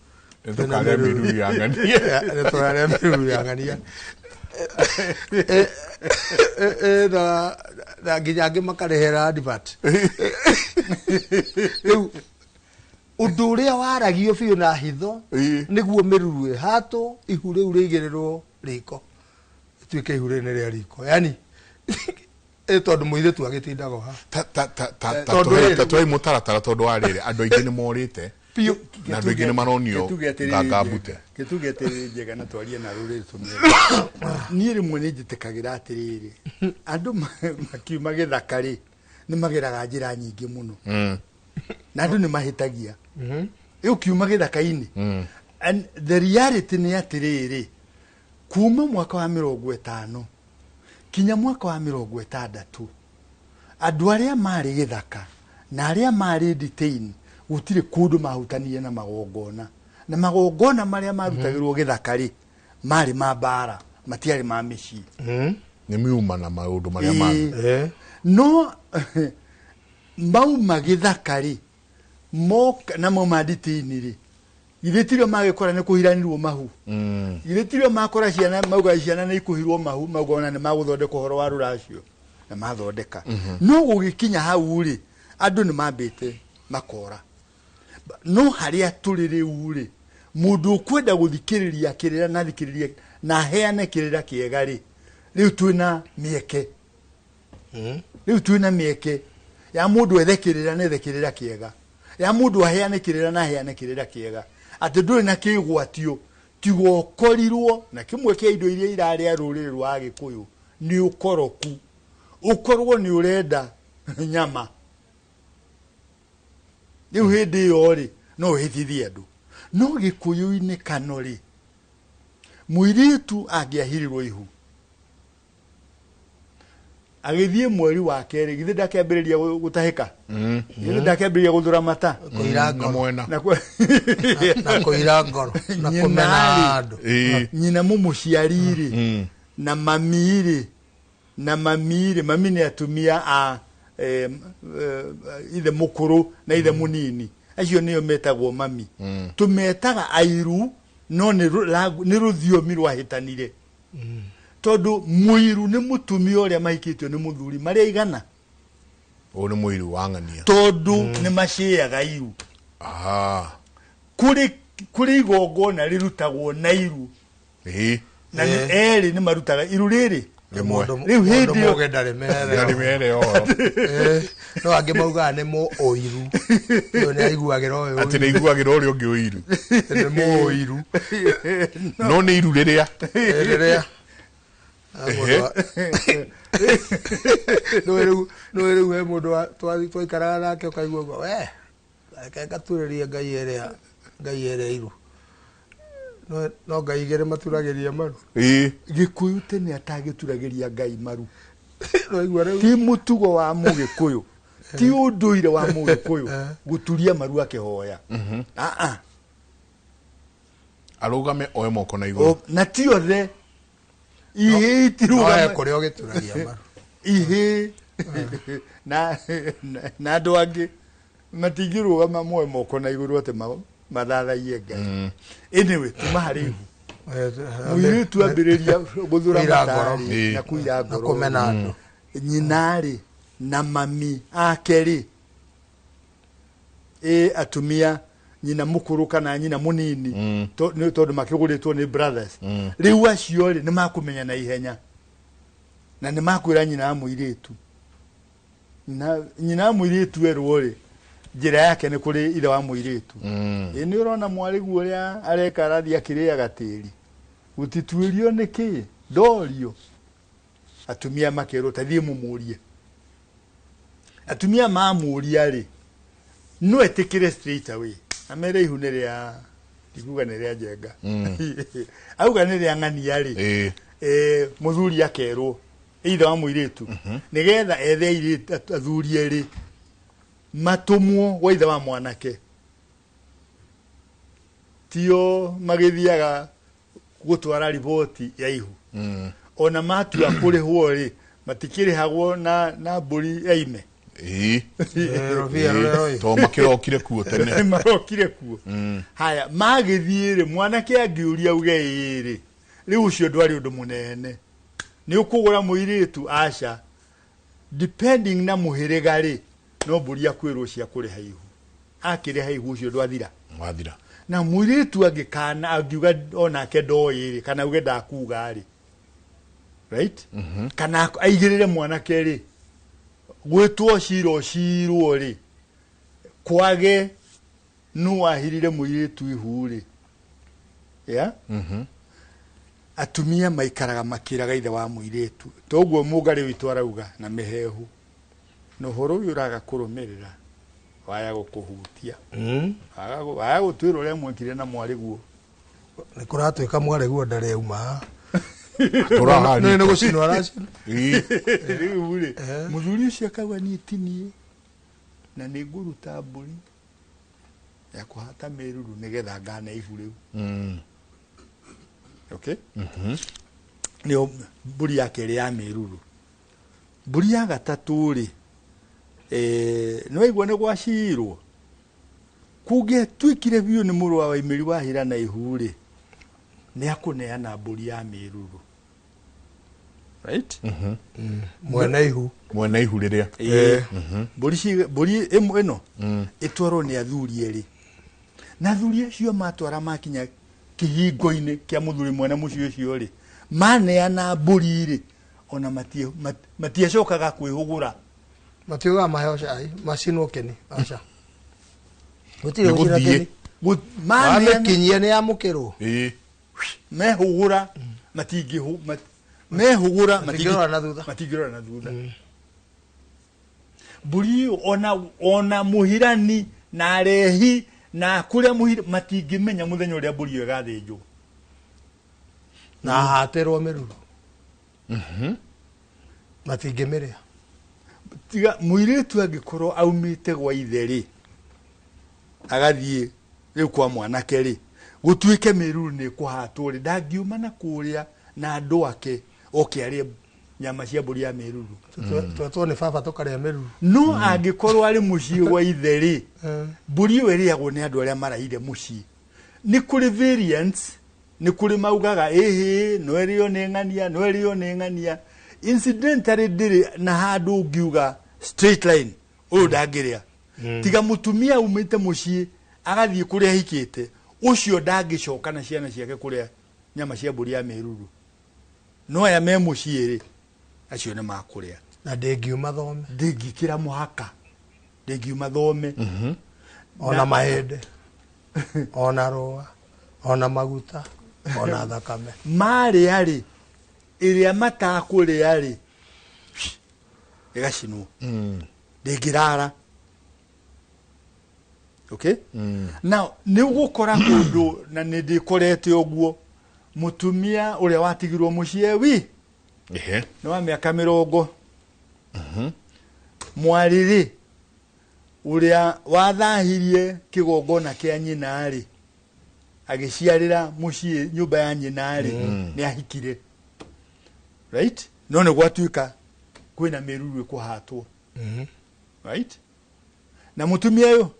tukare miruru ya ng'ania tukare miruru ya ng'ania na nginya ngĩ makarehera advert rĩu ũndũ ũrĩa waragio biũ na hitho nĩguo mĩruru ĩhatũ ihu rĩu rĩigĩrĩrwo riko ĩtuĩke ihu rĩu nĩ rĩa riko yani tondũ mũirĩtu agĩtindaga ha tatuai mũtaratara tondũ wa rĩrĩ andũ aingĩ nĩ morĩte na andũ aingĩ nĩ maronio ngangambute gĩtuge atĩrĩrĩ njega na twarie na rũrĩrĩ tũmĩre niĩ rĩmwe nĩ njĩtĩkagĩra atĩrĩrĩ andũ makiuma gĩthaka-rĩ nĩ mageraga njĩra nyingĩ mũno na andũ nĩ mahĩtagia ukiuma gĩthaka-inĩ and the reality nĩ atĩrĩrĩ kuma mwaka wa 50 kinya mwaka wa 60 andũ arĩa marĩ gĩthaka na arĩa marĩ detain gũtirĩ kũndũ mahutanirie na magongona marĩa marutagĩrwo gĩthaka-rĩ marĩ ma mbara matiarĩ ma mĩciĩ nĩ miuma na maũndũ marĩa ma no mauma gĩthaka-rĩ moka na mauma detain-rĩ irĩtirio magĩkora nĩ kũhiranirwo mahu irĩtirio makora ciana mauga ciana nĩ ikuhirwo mahu maugona nĩ magũthondeka ũhoro wa rũracio na mathondeka no gũgĩkinya hau-rĩ andũ nĩ mambĩte makora no harĩa tũrĩ rĩu-rĩ mũndũ ũkwenda gũthikĩrĩria kĩrĩra na thikĩrĩria na heane kĩrĩra kĩega-rĩ rĩu twĩna mĩeke ya mũndũ ethe kĩrĩra na ethe kĩrĩra kĩega ya mũndũ aheane kĩrĩra na aheane kĩrĩra kĩega atĩ ndũrĩ na kĩgwatio tiga ũkorirwo na kĩmwe kĩa indo iria irarĩa rũrĩrĩ rwa Gĩkũyũ nĩ ũkoroku ũkorwo nĩ ũrenda nyama rĩu hĩndĩ ĩyo-rĩ no ũhĩtithie andũ no Gĩkũyũ-inĩ kano-rĩ mũirĩtu angĩahirirwo ihu agĩthiĩ mweri wa kerĩ githĩ ndakĩambĩrĩria gũtahĩka githĩ ndakĩambĩrĩria gũthũra mata kũira ngoro na kũira ngoro na kũmena andũ nyina mũmũciari-rĩ na mami-rĩ mami nĩ atumia a ithe mũkũrũ na ithe mũnini acio nĩo metagwo mami tũmetaga airu no nĩ rũthiomi rwahĩtanire tondũ mũiru nĩ mũtumia ũrĩa mahikĩtio nĩ mũthuri marĩa igana nĩ mũiru wang'ania tondũ nĩ macĩaga iru kũrĩ igongona rĩrutagwo na iru na erĩ nĩ marutaga iru rĩrĩ rĩu hĩndĩ ĩyo ndarĩ mere no angĩ maugaga nĩ mũũiru ũyũ nĩ aiguagĩra ũyũ atĩ nĩ aiguagĩra ũrĩa ũngĩ ũiru nĩ mũũiru no nĩ iru rĩrĩa no rĩu he mũndũ twaikaraga nake ũkaigua we reke ngaturĩrie ngai ĩrĩa iru no ngai igĩrĩ maturagĩria maru Gĩkũyũ tene atagĩturagĩria ngai maru ti mũtugo wa Mũgĩkũyũ ti ũndũire wa Mũgĩkũyũ gũturia maru akĩhoya arũgame oe moko na igũrũ na ti othe ihĩ itirũgame kũrĩa ũgĩturagia maru ihĩ na andũ angĩ matingĩrũgama moe moko na igũrũ atĩ mathathaie ngai anyway tuma harĩ ihu mũirĩtu ambĩrĩria gũthũra matarĩ na kuira ngoro kũmena andũ nyinarĩ na mami ake-rĩ atumia nyina mũkũrũ kana nyina mũnini tondũ makĩgũrĩtwo nĩ brothers rĩu acio-rĩ nĩ makũmenya na ihenya na nĩ makwĩra nyina wa mũirĩtu na nyina wa mũirĩtu erwo-rĩ njĩra yake nĩ kũrĩ ithe wa mũirĩtu nĩ ũrona mwarĩguo ũrĩa areka arathiĩ akĩrĩaga tĩri gũtituĩrio nĩkĩ ndorio atumia makerwo ta thiĩ mũmũrie atumia mamũria-rĩ no etĩkĩre straight away amere ihu nĩ rĩa ndikuga nĩ rĩa njenga auga nĩ rĩa ng'ania-rĩ mũthuri akerwo ithe wa mũirĩtu nĩgetha ethe airĩtu athuri erĩ matũmwo gwa ithe wa mwanake tio magĩthiaga gũtwara riboti ya ihu ona matua kũrĩhwo-rĩ matikĩrĩhagwo na mbũri ya ime to makĩrokire kuo tene marokire kuo haya magĩthiĩ-rĩ mwanake angĩũria uge ĩrĩ riu ucio ndwari undu munene ni ukugura muiritu aca depending na muhiriga ri no mburi akwirwo cia kuri haihu akire haihu ucio ndwathira wathira na muiritu agikana agiuga onake ndoiri kana uge ndakuga ri right kana aigirire mwanake ri gwitwo cirwo ri kwage nu ahirire muiritu ihu ri ya atumia maikaraga makiraga ithe wa muiritu toguo mugari witu arauga na mehehu no horo yuraga kurumirira waya gukuhutia waya gutwira uria mwekire na mwari guo ni kuratwika mwari guo ndareuma turahani ne gucinwa raci riu ri muthuri ucio akauga ni tinie na ni nguruta mburi ya kuhata meruru nigetha ngane ihu riu okay ni mburi yake ri ya meruru mburi ya gatatu ri no igwa ne gwacirwo kuge twikire biu ni murwa wa imiri wa hira na ihu ri ni akuneana mburi ya meruru right mwena ihu riria mburi ino itwaro ni athuri eri na athuri acio matwara makinya kihingo-ini kia muthuri mwene mucio ucio ri maneana mburi ri ona matiecokaga kwihugura matiuga maheo cai macino keni aca gutire gucira keni manekinyia ni amukirwo mehugura mehugura matingirora na thutha mburi ona muhirani na rehi na kuria muhira matingimenya muthenya uria mburi iyo igathinjwo na haterwo meruru matingimiria tiga muiritu agikorwo aumite gwa itheri agathie riu kwa mwanake ri gutwike meruru ni kuhatwo ri ndangiuma na kuria na andu ake okiarie nyama cia mburi ya meruru twetwo ni baba tukaria meruru no angikorwo ari mucii wa itheri mburi iyo iriagwo ni andu aria maraire mucii ni kuri variants ni kuri maugaga no erio ni ng'ania incidentally ndiri na handu ngiuga straight line uyu ndangiria tiga mutumia umite mucii agathie kuria hikite ucio ndangicoka na ciana ciake kuria nyama cia mburi ya meruru no aya me mucii ri acio ni makuria na ndengiuma thome ndingikira muhaka ndengiuma thome ona mahende ona roa ona maguta ona thakame mari ari iria matakuria ri igacinwo ndingirara okay now ni gukora kundu na ni ndikorete oguo mutumia uria watigirwo mucie wi no wa miaka 70 mwariri uria wathahirie kigongona kia nyina ri agiciarira mucie nyumba ya nyina ri ni ahikire right no ne gwatuika kwina meruru kuhatwo right na mutumia yo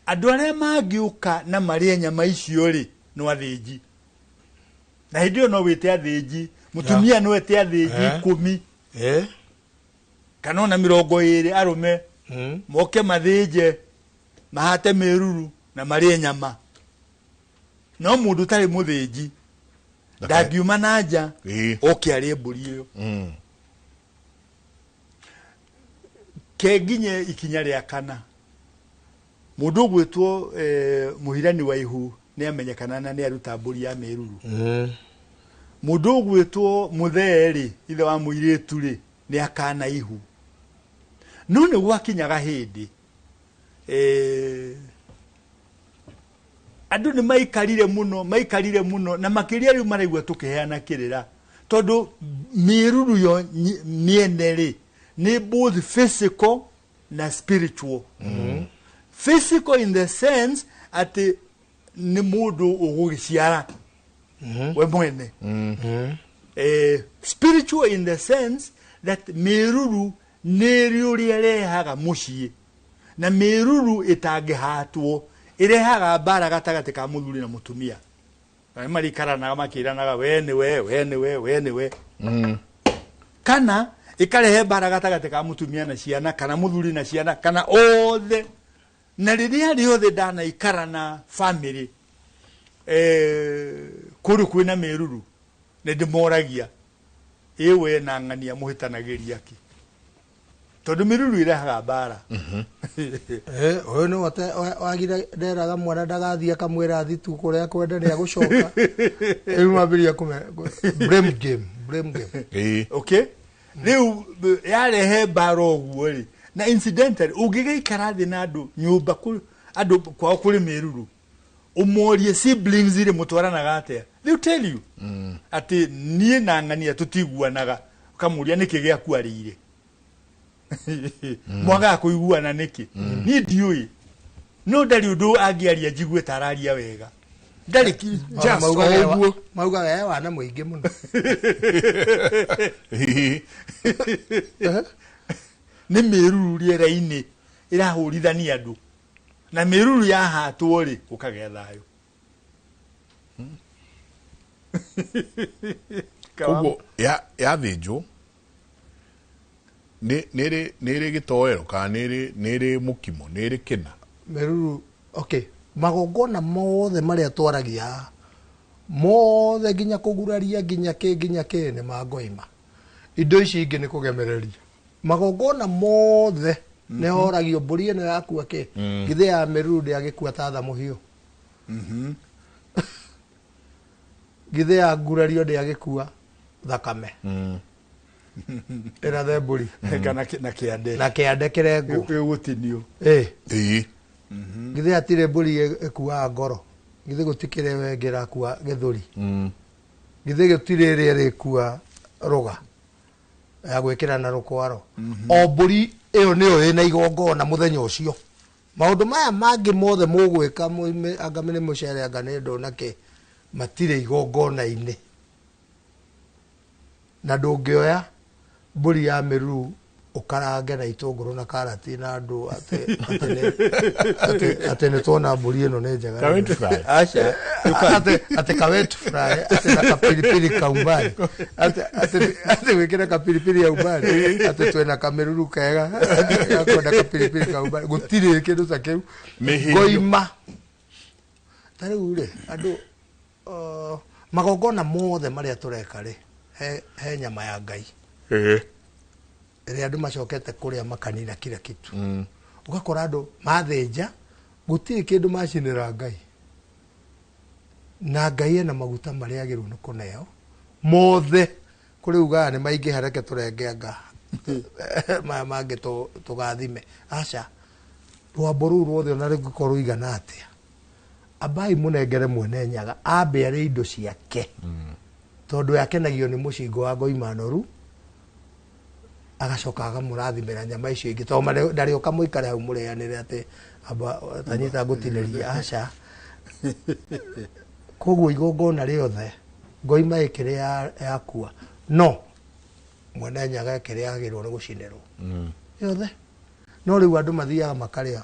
andu aria mangiuka na maria nyama icio ri no athinji na hindio no wite athinji mutumia no wite athinji 10 kana na 20 arume moke mathinje mahate meruru na maria nyama no mundu tari muthinji ndagiuma nanja okiarie mburi iyo keginye ikinya ria kana mundu gwitwo muhirani wa ihu ni amenyekana na ni aruta mburi ya meruru mundu gwitwo mutheri ithe wa muiritu ri ni akana ihu no ni gwakinyaga hindi andu ni maikarire muno na makiria riu maraigwa tukiheana kirira tondu meruru yo mieneri ni both physical na spiritual physical in the sense at ni mundu ugugiciara we mwene spiritual in the sense that meruru nerio rirehaga mucii na meruru itangihatwo irehaga bara gatagati ka muthuri na mutumia na marikara makiranaga we niwe kana ikarehe bara gatagate ka mutumia na ciana kana muthuri na ciana kana othe na riria riothe dana ikarana family kuru kwina meruru ne ndimoragia ewe na ngania muhitanagiria ki tondu miruru irahaga bara oyo no wate wagira nderaga mwana ndagathia kamwira thitu kuria kwenderea gucoka riu mabiria kume blame game okay riu yarehe bara oguo ri na incidentally ugigeikara thi na andu nyumba andu kwao kuri miruru umorie siblings ire mutwaranaga atia they tell you ati nie na ngania tutiguanaga kamuria niki giaku arire mwaga kuiguana niki ni ndiui no ndari undu angiaria jigue tararia wega ndari just oguo mauga we wana muingi muno ni miruru riera-ini irahurithania andu na miruru yahatwo ri ukagea thayo koguo yathinjwo niri gitoero kana niri mukimo niri kina miruru okay magongona mothe maria twaragia mothe nginya kuguraria nginya ke ne magoima indo ici ingi ni kugemereria magongona mothe ne horagio mburi eno yakua ke githe ya miruru ya gikua tatha muhio githe ya ngurario ya gikua thakame era the mburi kana na kiande kirengo gutinio githe atire mburi ekua ngoro githe gutikire wengira kwa githuri githe gutire ri ekua ruga ya gwikira na rukwaro o mburi iyo niyo ina igongona muthenya ucio maundu maya mangi mothe mugwika angamene mucere angane ndo nake matire igongona-ini na ndungioya mburi ya miruru ukarange na itunguru na karati na andu ate ne tona mburi ino ne njega kawet fry acha ate kawet fry ate na kapilipili kaumbari ate wekera kapilipili ya umbari ate twena kameruru kega yakwenda kapilipili kaumbari gutire kindu sakeu goima tari ure andu magongona mothe maria tureka ri he nyama ya Ngai ria andu macokete kuria makanira kila kitu ugakora andu mathenja gutiri kindu macinira Ngai na Ngai ena maguta maria agiru ni kuneo mothe kuri uga ni maingi hareke turengenga maya mangi tugathime aca rwambo ruu ruothe ona rigukorwo igana atia abai munengere mwene nyaga ambe ari indo ciake tondu yakenagio ni mucingo wa ngoimanoru agacoka agamurathimira nyama icio ingi to ndari ukamuikare hau mureanire ati aba tanyita gutiniria aca koguo igongona riothe ngoima ikire yakua no mwene nyaga ikire agirwo ni gucinirwo yothe no riu andu mathiaga makaria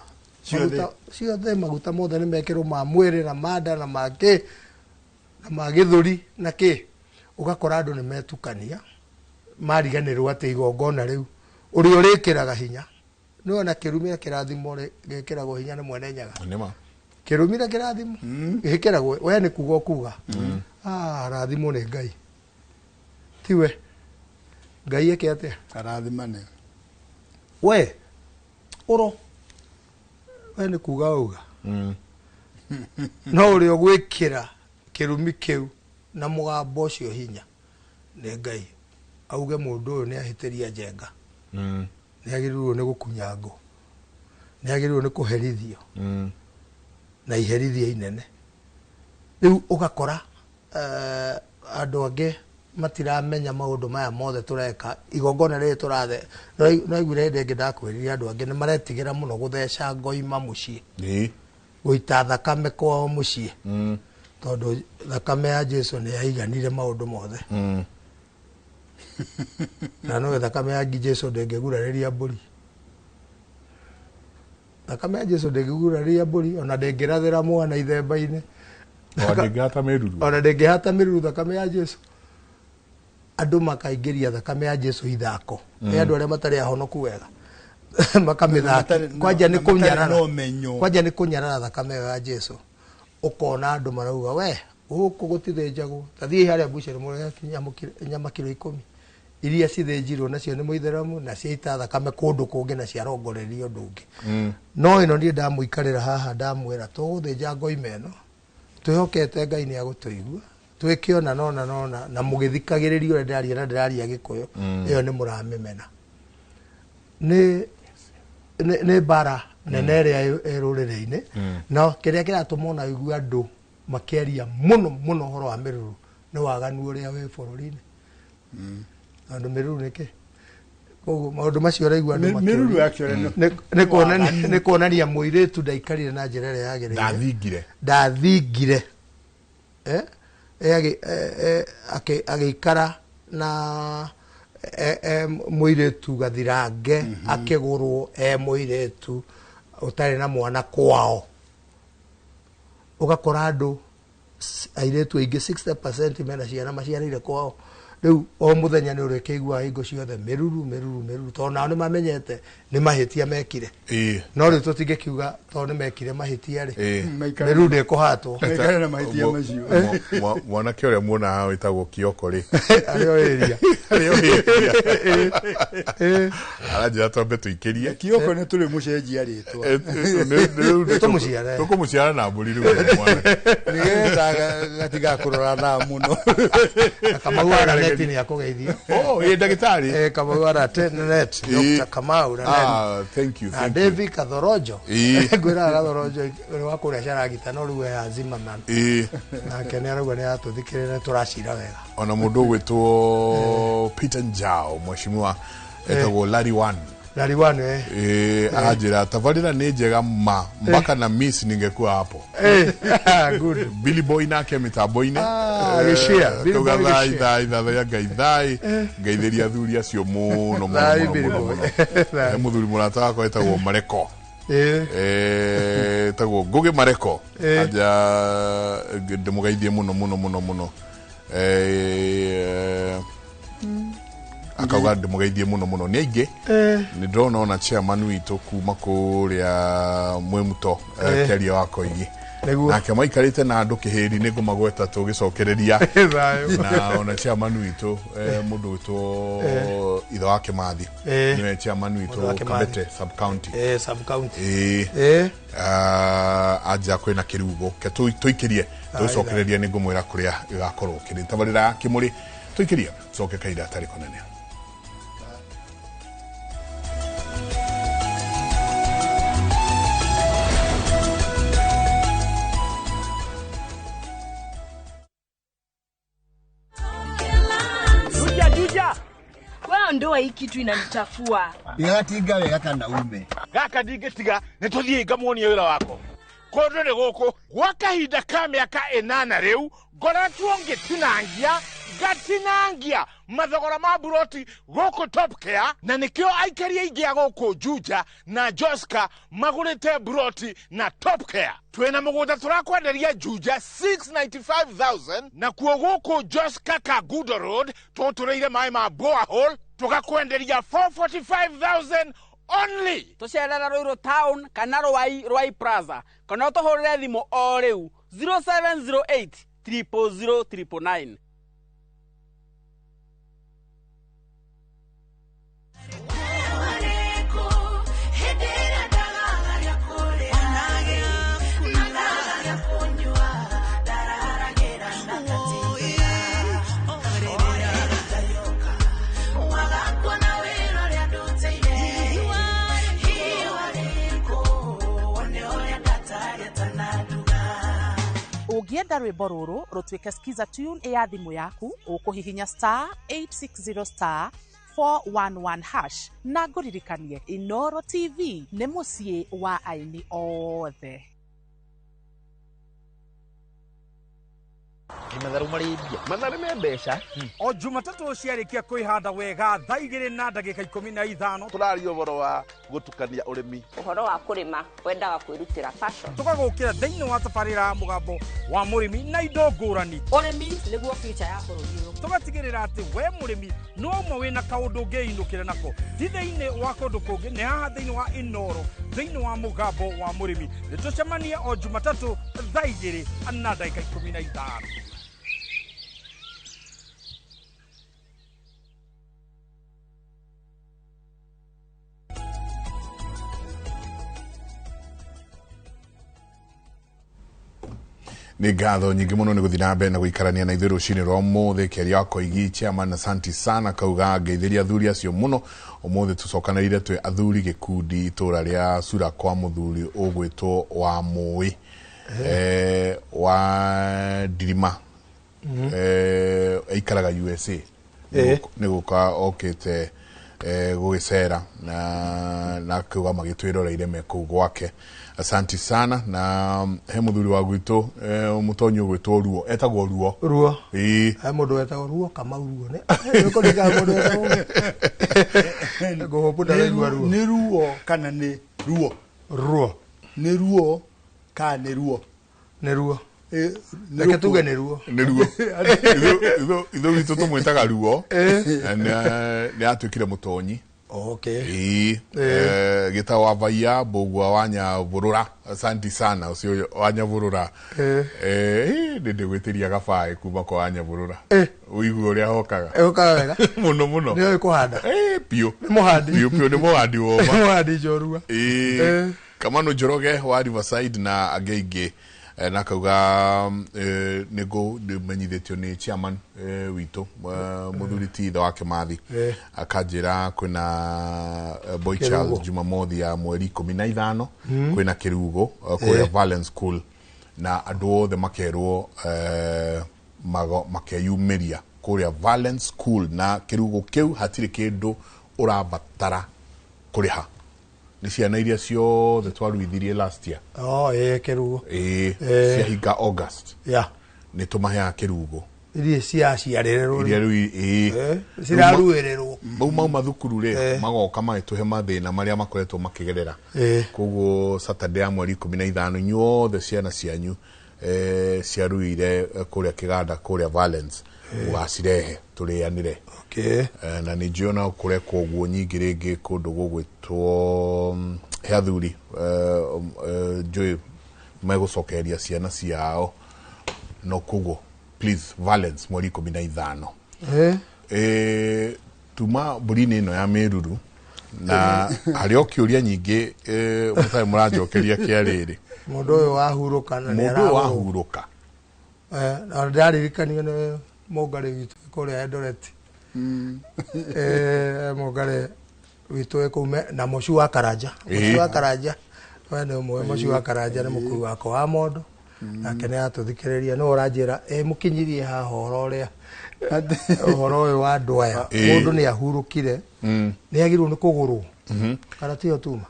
ciothe maguta mothe ni mekirwo ma mwiri na manda na make na magithuri na ki ugakora andu ni metukania mariganirwo ati igongona riu uri urikiraga hinya no na kirumira kirathimo gekiragwo hinya ni mwene nyaga nima kirumira kirathimo gekiragwo we ni kugo kuga rathimo ni Ngai tiwe Ngai eke atia arathimane we uro we ni kuga uga no uri ogwikira kirumi kiu na mugambo ucio hinya ni Ngai auge mundu uyu ni ahitiria jenga ni agirirwo ni gukunyango ni agirirwo ni kuherithio na iherithia inene riu ugakora andu angi matiramenya maundu maya mothe tureka igongona ri turathe no igure ndenge ndakwiriria andu angi ni maretigira muno gutheca ngoima mucii guita thakame kwao mucii tondu thakame ya Jesu ni yaiganire maundu mothe na no thakame ya Jesu ndengegurariria mburi thakame ya Jesu ndengegurariria mburi ona ndengirathira mwana ithemba-ini ndingihata miruru ona ndingihata miruru thakame ya Jesu andu makaingĩria thakame ya Jesu ithako nĩ andũ arĩa matarĩ ahonoku wega makamĩthaka kwanja nĩ kũnyarara thakame ya Jesu ukona andu marauga we gũkũ gũtithĩnjagwo tathiĩ harĩa mbucĩrĩ mũrĩa nyama kilo 10 iria cithĩnjirwo nacio nĩ Mũithĩramu na ciaita thakame kũndũ kũngĩ na ciarongorerio ũndũ ũngĩ no ĩno niĩ ndamũikarĩra haha ndamwĩra tũgũthĩnja ngoima ĩno twĩhokete Ngai nĩ agũtũigua twĩkĩona nona na mũgĩthikagĩrĩria ũrĩa ndĩraria na ndĩraria Gĩkũyũ ĩyo nĩ mũramĩmena nĩ bara nene ĩrĩa rũrĩrĩ-inĩ no kĩrĩa kĩratũma ona igua andũ makĩaria mũno ũhoro wa mĩruru nĩ waganu ũrĩa wĩ bũrũri-inĩ andũ mĩruru nĩkĩ koguo maũndũ macio ũraigua andũ nĩ kuonania mũirĩtu ndaikarire na njĩra ĩrĩa yagĩrĩire ndathingire agĩikara na mũirĩtu gathirange akĩgũrwo mũirĩtu ũtarĩ na mwana kwao ũgakora andũ airĩtu aingĩ 60% mena ciana maciarĩire kwao riu o muthenya nĩ ũrĩkĩigua hingo ciothe mĩruru tondũ nao nĩ mamenyete nĩ mahĩtia mekire no rĩu tũtingĩkiuga tondũ nĩ mekire mahĩtia rĩ mĩruru ndĩkũhatwo mwanake ũrĩa muona haha wĩtagwo Kioko rĩ arĩoĩria aranjĩra twambe tũikĩrie Kioko nĩ tũrĩ mũcenjia rĩtwa tũkũmũciara na mbũri rĩu mwanake nĩgetha gatigakũrora na mũno Kamau Arate ni akugeithio ndagĩtarĩ Kamau Arate net Dr. Kamau na thank you David Kathorojo ngwĩra Kathorojo ũrĩ wa kũrĩa Caragita no rĩu azima man nake nĩ arauga nĩ atũthikĩrĩre tũracira wega ona mũndũ gwĩtwo Peter Njao mheshimiwa etagwo Larry One ajira tabarĩra nĩ njega mpaka na miss ningekuwa hapo good Billy Boy nake mitambo-inĩ tugathaitha ya ngaithĩria athuri acio mũno mũthuri mũrata wakwa etagwo Mareko etagwo Ngugi Mareko aja ndĩmũgeithie mũno akauga ndĩmũgeithie mũno nĩ aingĩ nĩ ndĩrona ona chairman witũ kuma kũrĩa Mwĩmuto Kĩaria wa Koigi nake maikarĩte na andũ kĩhĩri nĩ ngũmagweta tũgĩcokereria na ona chairman witũ mũndũ witũ ithe wa Kĩmathi nĩwe chairman witũ Kabete sub county aja kwĩna kĩrugo tũikĩrie tũcokereria nĩ ngũmwĩra kũrĩa gĩgakorwo kĩrĩ tabarĩra ya Kĩmũrĩ tũikĩrie coke kaida atarĩ konene Wewe ndo hii kitu inanichafua. Igatinga wega kana ume. Gaka ndingĩtiga nĩ tũthiĩ ngamuonia wĩra wako. Kũndũ nĩ gũkũ gwa kahinda ka mĩaka 8 rĩu ngoretwo ngatinangia mathogora ma buroti gũkũ Top Care na nĩkĩo aikari aingĩ a gũkũ Juja na Joska magũrĩte buroti na Top Care. Twĩna mũgũnda tũrakwenderia Juja 695,000 na kuo gũkũ Joska Kagudo Road tũtũrĩire maĩ ma borehole tũgakwenderia 445,000 only. Tucerera Ruiru Town kana Rwai Plaza kana tuhurire thimo o riu 0708 000 999. Ũngĩenda rwĩmbo rũrũ rũtuĩke skiza tune ya thimũ yaku ũkũhihinya *860*411# na ngũririkanie Inooro TV nĩ mũciĩ wa aini othe. Kimatharu marĩndia. Matharu me mbeca. O Jumatatu ciarĩkia kwĩhanda wega thaa 2 na ndagĩka 15 tũraria ũhoro wa gũtukania ũrĩmi. Ũhoro wa kũrĩma wendaga kwĩrutĩra passion. Tũgagũkĩra thĩinĩ wa tabarĩra mũgambo wa mũrĩmi na indo ngũrani. Ũrĩmi nĩguo future ya bũrũri ũyũ. Tũgatigĩrĩra atĩ we mũrĩmi no ũmwe wĩna kaũndũ ũngĩinũkĩra nako. Ti thĩinĩ wa kũndũ kũngĩ nĩ haha thĩinĩ wa Inooro thĩinĩ wa mũgambo wa mũrĩmi. Nĩtũcemanie o Jumatatu thaa 2 na ndagĩka 15. Nĩ ngatho nyingĩ mũno nĩ gũthiĩ na mbere na gũikarania na ithuĩ rũcinĩ rwa ũmũthĩ. Kĩaria Koigi chairman asanti sana kauga ngeithĩria athuri acio mũno. Ũmũthĩ tũcokanĩrĩire twĩ athuri gĩkundi itũra rĩa Sura kwa mũthuri ũgwĩtwo wa Mũĩ wa Ndirima aikaraga USA nĩ gũka okĩte gũgĩcera na kuga magĩtwĩroreire me kũu gwake. Asanti sana na he muthuri wa gwitũ mutonyi gwitwo Ruo etagwo Ruo he mundu wetagwo Ruo Kamau Ruo nĩ kũrĩga mundu wetagwo ngũhũpũnda Ruo nĩ Ruo kana nĩ Ruo nĩ Ruo kana nĩ Ruo nĩ Ruo Reke tuge nĩ Ruo ithu witũ tũmwĩtaga Ruo nĩ atuĩkire mutonyi. Okay. Gita wa Vaia Bogwa wanya Burura. Asanti sana ucio wanya Burura. Ndende gwĩtĩria gabae kuma kwa wanya Burura. Uigu uria hokaga. Hokaga wega. Muno. Nĩ kuhanda. Pio. Nĩ muhandi. Pio nĩ muhandi woma. Nĩ muhandi jorua. Kamano Njoroge wa Riverside na ageige na kauga nego menyithĩtio nĩ chairman witũ muthuri Titha wa Kimathi akanjĩra kwĩna Boy Charles Jumamothi ya mweri 15 kwĩna kĩrugo kũrĩa Valence School na andũ othe makerwo makeyumĩria kũrĩa Valence School na kĩrugo kĩu hatirĩ kĩndũ ũrabatara kũrĩha. Ni ciana iria ciothe twaruithirie last year. Kĩrugo ciahinga August. Nĩ tũmaheaga kĩrugo iria ciaciarĩrĩrwo iria ciraruĩrĩrwo mauma thukuru rĩ magoka magĩtũhe mathĩna marĩa makoretwo makĩgerera. Koguo Saturday ya mweri 15 nyuothe ciana cianyu ciaruire kũrĩa kĩganda kũrĩa Valence ugacirehe tũrĩanĩre. Na nĩ njiona kũrekwo ũguo nyingĩ rĩngĩ kũndũ gũgwĩtwo athuri njũĩ megũcokeria ciana ciao no koguo please Valence mweri 15. Tuma mbũri-inĩ ĩno ya Mĩruru na harĩ o kĩũria nyingĩ mũtarĩ mũranjokeria kĩa rĩrĩ mũndũ ũyũ wahurũka na ndaririkanio nĩ mũngarĩ witũ kũrĩa Eldoret. Mũngarĩ witũ kume na Mũcu wa Karanja. Mũcu wa Karanja we nĩ ũmwe. Mũcu wa Karanja nĩ mũkuru wako wa Mondo nake nĩ atũthikĩrĩria no ũranjĩra mũkinyirie haha ũhoro ũyũ wa andũ aya mũndũ nĩ ahurũkire nĩ agirwo nĩ kũgũrwo kana tiyo tuma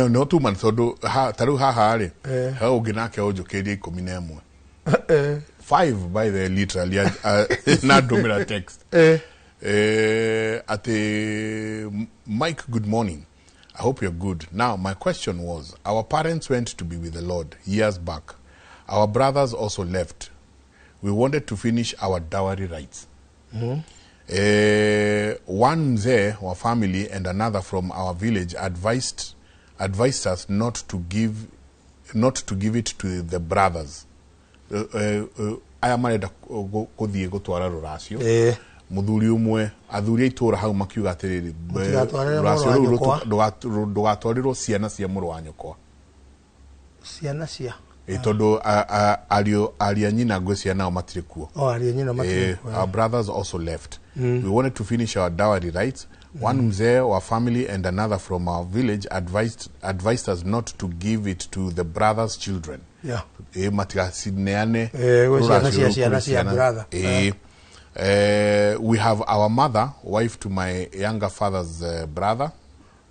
no tuma tondũ tarĩu haha rĩ ha ũngĩ nake ũnjũkĩrie 11 5 by the literally na ndũmĩra text ati Mike, good morning. I hope you're good. Now, my question was, our parents went to be with the Lord years back. Our brothers also left. We wanted to finish our dowry rights. One mzee wa family and another from our village advised us not to give it to the brothers. Aya marenda kuthie gutwara ruracio. Muthuri umwe athuri itũra hau makiuga atiriri ndugatwarirwo ciana cia mũrũ wa nyũkwa. Ciana cia tondu aria nyina ngwĩcia nao matirĩ kuo. Our brothers also left. We wanted to finish our dowry rights. One mzee wa family and another from our village advised us not to give it to the brothers' children. Matigasineane brother. We have our mother, wife to my younger father's brother,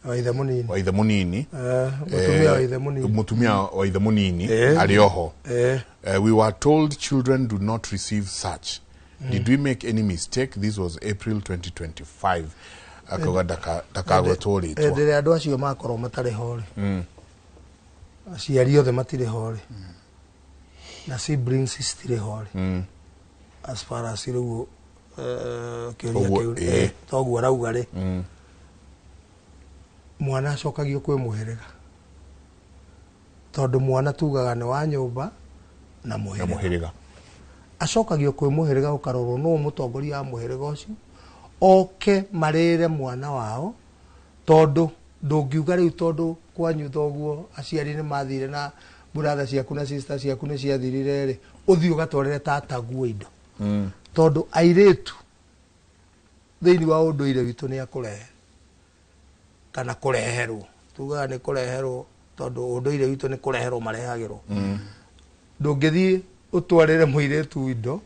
wa ithe munini mutumia wa ithe munini mutumia wa ithe munini alioho we were told children do not receive such. Did we make any mistake? This was April 2025. Akaga dakago tori to ndire andu acio makoro matare hore aciari othe matire hore na siblings stire hore as far as riu kiuria kiu toguo rauga ri mwana acokagio kwi muherega tondu mwana tugaga ni wa nyumba na muherega acokagio kwi muherega ukarorwo no mutongoria wa muherega ucio oke marire mwana wao tondu ndungiuga riu tondu kwanyu thoguo aciari ni mathire na brother ciaku na sister ciaku ni ciathirire ri uthi ugatwarire tata guo indo tondu airetu thiini wa unduire witu ni akurehe kana kureherwo tugaga ni kureherwo tondu unduire witu ni kureherwo marehagirwo ndungithie utwarire muiretu indo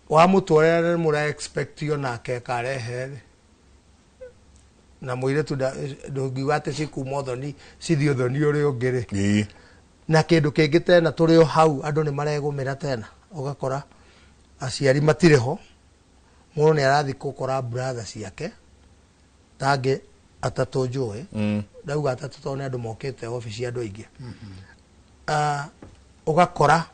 wa mutwarire mura expect yo nake karehe na muiretu ndungiuga ati cikuma thoni cithio thoni uri ungire na kindu kingi tena turi o hau andu ni maregumira tena ugakora aciari matireho muno ni arathi gukora brother ciake tange atatu njui ndauga atatu tone andu mokite office andu aingi ugakora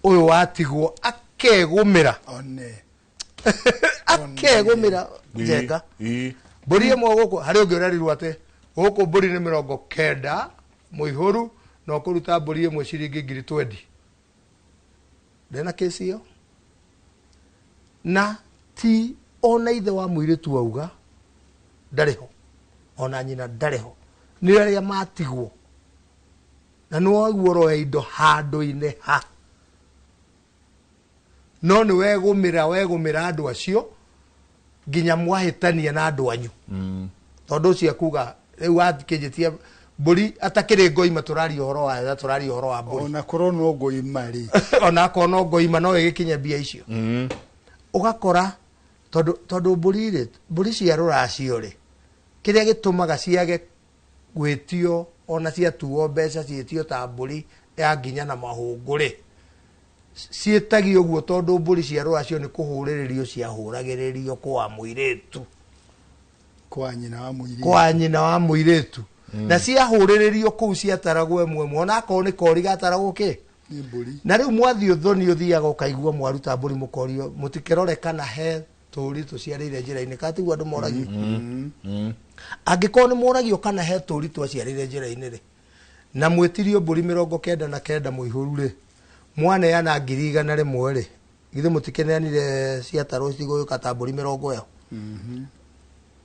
uyu watigwo akegumira akegumira jenga mburi imwe guku hari ungi urarirwo ati guku mburi ni 90 muihuru no kuruta mburi imwe ciringi 20 ndena kesi yo na ti ona ithe wa muiritu auga ndariho ona nyina ndariho ni aria matigwo na no guoro indo handu-ine ha no ni wegumira andu acio nginya mwahitania na andu anyu tondu cia kuga riu athikijitie mburi atakiri ngoima turari horo wa turari horo wa mburi ona korwo no ngoima ri ona kono ngoima no igikinya bia icio ugakora tondu mburi cia ruracio ri kiria gitumaga ciage gwitio ona cia tuo mbeca cietio ta mburi ya nginya na mahunguri cietagio uguo tondu mburi cia ruracio ni kuhuriririo cia huragiririo kwa muiretu kwa nyina wa muiretu na cia huriririo kuu cia taragwo emwe ona ko ni kori gataragwo ki ni mburi na riu mwathi uthoni uthiaga ukaigua mwaruta mburi mukorio mutikirore kana he turi tuciarire njira-ini katigwa andu moragio angiko ni moragio kana he turi twaciarire njira-ini ri na mwitirio mburi 99 muihuru ri mwana yana 100 rimwe ri githe mutikenanire cia taro cigo kata mburi 20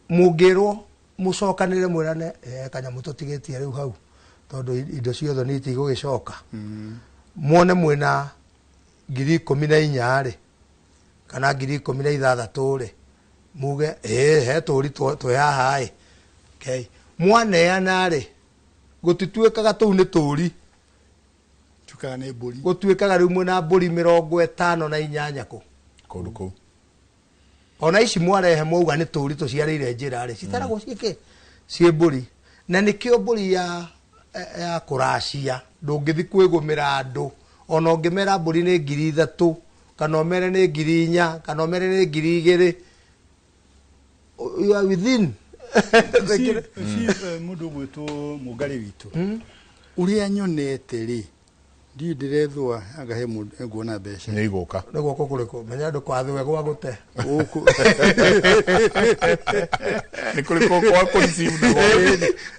mugirwo mucokanire mwirane kanya mututigetie riu hau tondu indo ciothe ni itigogicoka muone mwena 14,000 ri kana 16,000 ri muge he turi twaha ri okay mwana yana ri gutituikaga tu ni turi tukaga ni mburi gutuikaga riu mwena mburi 58 kundu ku ona ici mwarehe mwauga ni turi tuciarire njira ri citaragwo ciike cie mburi na nikio mburi ya kuracia ndungithi kwigumira andu ona ungimera mburi ni 3,000 kana omere ni 4,000 kana omere ni 2,000 you are within mundu mwitu mugari witu uria nyonete ri ndi ndirethwa agahe mundu nguona mbeca ni iguka ni guko kuriko menya ndu kwathwe gwa gute guku ni kuriko kwa receive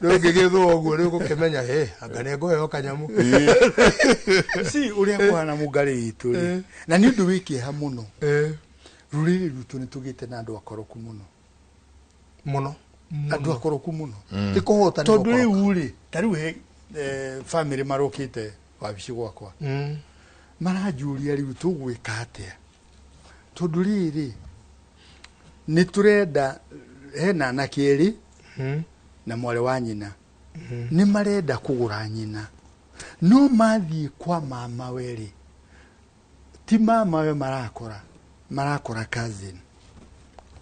no ngigithwo uguo ni gukimenya anga ni nguheo kanyamu si uria kwana mugari witu ri na ni ndu wiki ha muno ruriri rutu ni tugite na andu akoroku muno andu akoroku muno ti kuhota ni tondu riu ri tariu family marokite wabici gwakwa marajuria riu tugwika atia tondu riri ni turenda hena na kieri na mwale wa nyina ni marenda kugura nyina no mathie kwa mama weri ti mama we marakora cousin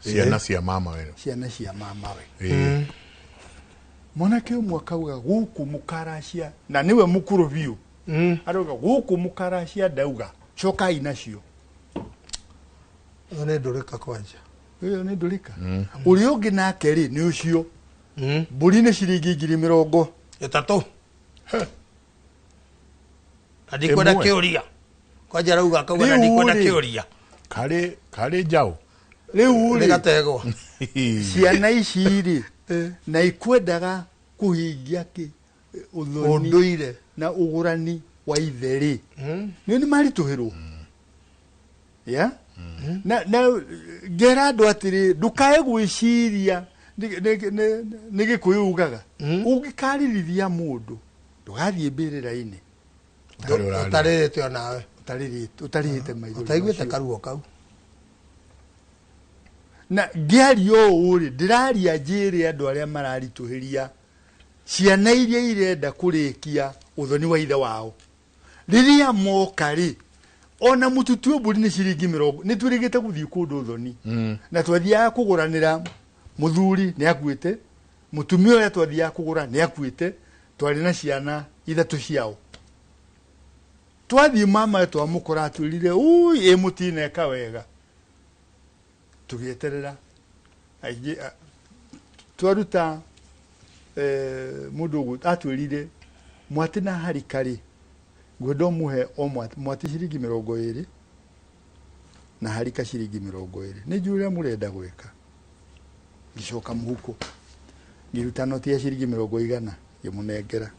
ciana cia mama we ciana cia mama we mwanake umwe akauga guku mukarashia na niwe mukuru biu arauga guku mukarashia ndauga cokai nacio one ndurika kwanja iyo ni ndurika uri ungi nake ri ni ucio mburi ni ciringi 30 adikwenda kiuria kwanja rauga akauga ndikwenda kiuria kare jao riu ri gategwa ciana ici ri na ikwendaga kuhingia ki unduire na ugurani wa itheri ni marituhirwo ya na gera ndo atiri ndukae gwiciria ni gikuyugaga ungikaririria mundu ndugathie mbirira-ini utarite onawe utarite maitho utaiguite karuo kau na ngiario uri ndiraria njiri andu aria mararituhiria ciana iria irenda kurikia uthoni wa ithe wao riria mokari ona mututu mburi ni ciringi 20 ni twirigite guthii kundu uthoni na twathiaga kuguranira muthuri ni akuite mutumia uria twathiaga kugura ni akuite twari na ciana ithatu ciao twathii mama twamukora atwirire ui mutine kawega tugieterera aigi twaruta mundu atwirire mwati na harikari gwendo muhe o mwati ciringi 20 na harika ciringi 20 ni jure murenda gwika gicoka muhuko ngiruta noti ya ciringi 100 ngimunengera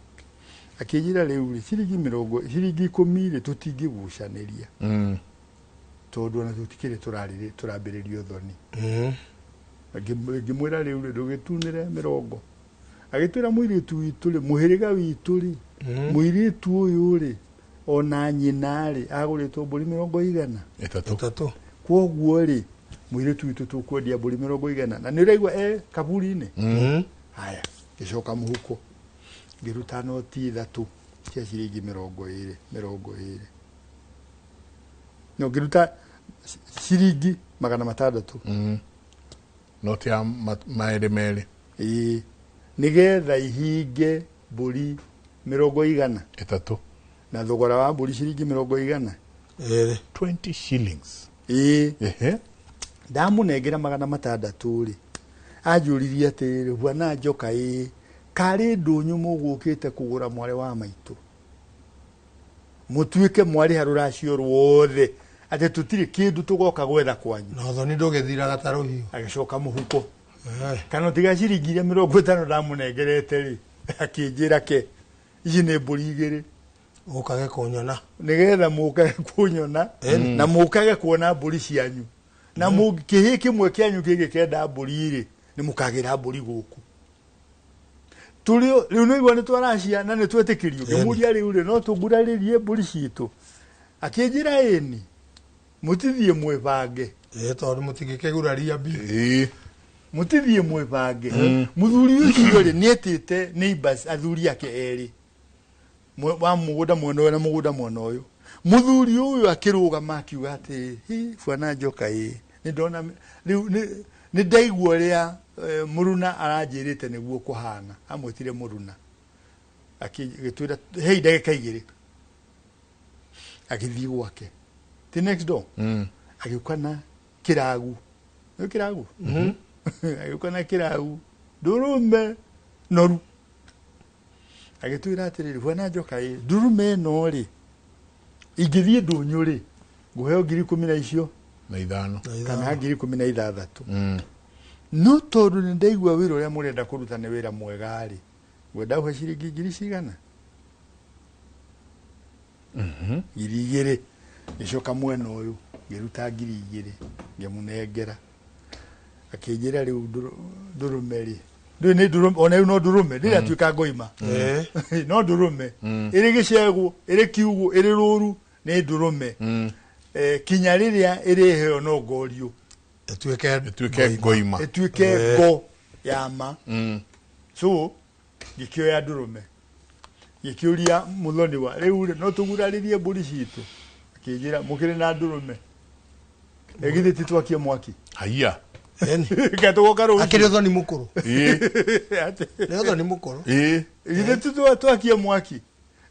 akijira riu ciringi 10 tutingigucaniria tondu na tutikire turambiririo thoni ngimwira riu ndugitunire 100 agitwira muiritu witu ri muhiriga witu ri muiritu uyu ri ona nyina ri aguritwo mburi 100 kwoguo ri muiritu witu tukwendia mburi 100 na niraigwa kaburi-ini haya gicoka muhuko ngiruta noti 3 cia ciringi 20 no ngiruta ciringi 600 noti ya maere nigetha ihinge mburi 100 na thogora wa mburi ciringi 100 20 shillings ndamunengera 600 ri ajuririe atiri bwana njoka kari ndunyu mugukite kugura mware wa maitu mutuike mwari haruracio ruothe ate tutiri kindu tugoka gwetha kwanyu no thoni ndugithira gataruhiu agicoka muhuko kana tiga ciringi 50 ndamunengerete ri akinjira ke ici ni mburi 2 ukage kunyona nigetha mukage kunyona na mukage kuona mburi cianyu na mukihi kimwe kianyu kigikenda mburi ri ni mukagira mburi guku tulio riu no igwa ni twaracia na ni twetikirio ngimuria riu ri no tuguraririe mburi citu akinjira eni mutithie mwebange tondu mutingikeguraria bi mutithie mwebange muthuri ucio ri nietite neighbors athuri ake eri wa muguda mwono na muguda mwono uyu muthuri uyu akiruga makiuga ati bwana njoka ni ndona ni ndaigua ria muruna aranjirite niguo kuhana amwitire muruna akigitwira hei ndagika 2 akithii gwake the next door agikana kiragu no kiragu agikana kiragu durume noru agitwira atiriri bwana njoka durume no ri ingithie ndunyu ri nguheo 10,000 icio na 5 kana 16 no tondu ni ndaigua wira uria murenda kuruta ni wira mwega ri gwenda uhe ciringi 200 200 gicoka mwena uyu ngiruta 200 ngimunengera akinjira riu ndurume ri ni ndurume ona no ndurume ndira tuika ngoima no ndurume iri gicegu iri kiugu iri ruru ni ndurume kinya riria iri heo no ngorio etuike ngoima etuike go yama so gikioya ndurume gikiuria muthoni wa riu no tuguraririe mburi citu akinjira mukire na ndurume egithi titwakie mwaki haiya Gato karo. Akiri thoni mukuru. Leo thoni mukuru. Ile twakia mwaki.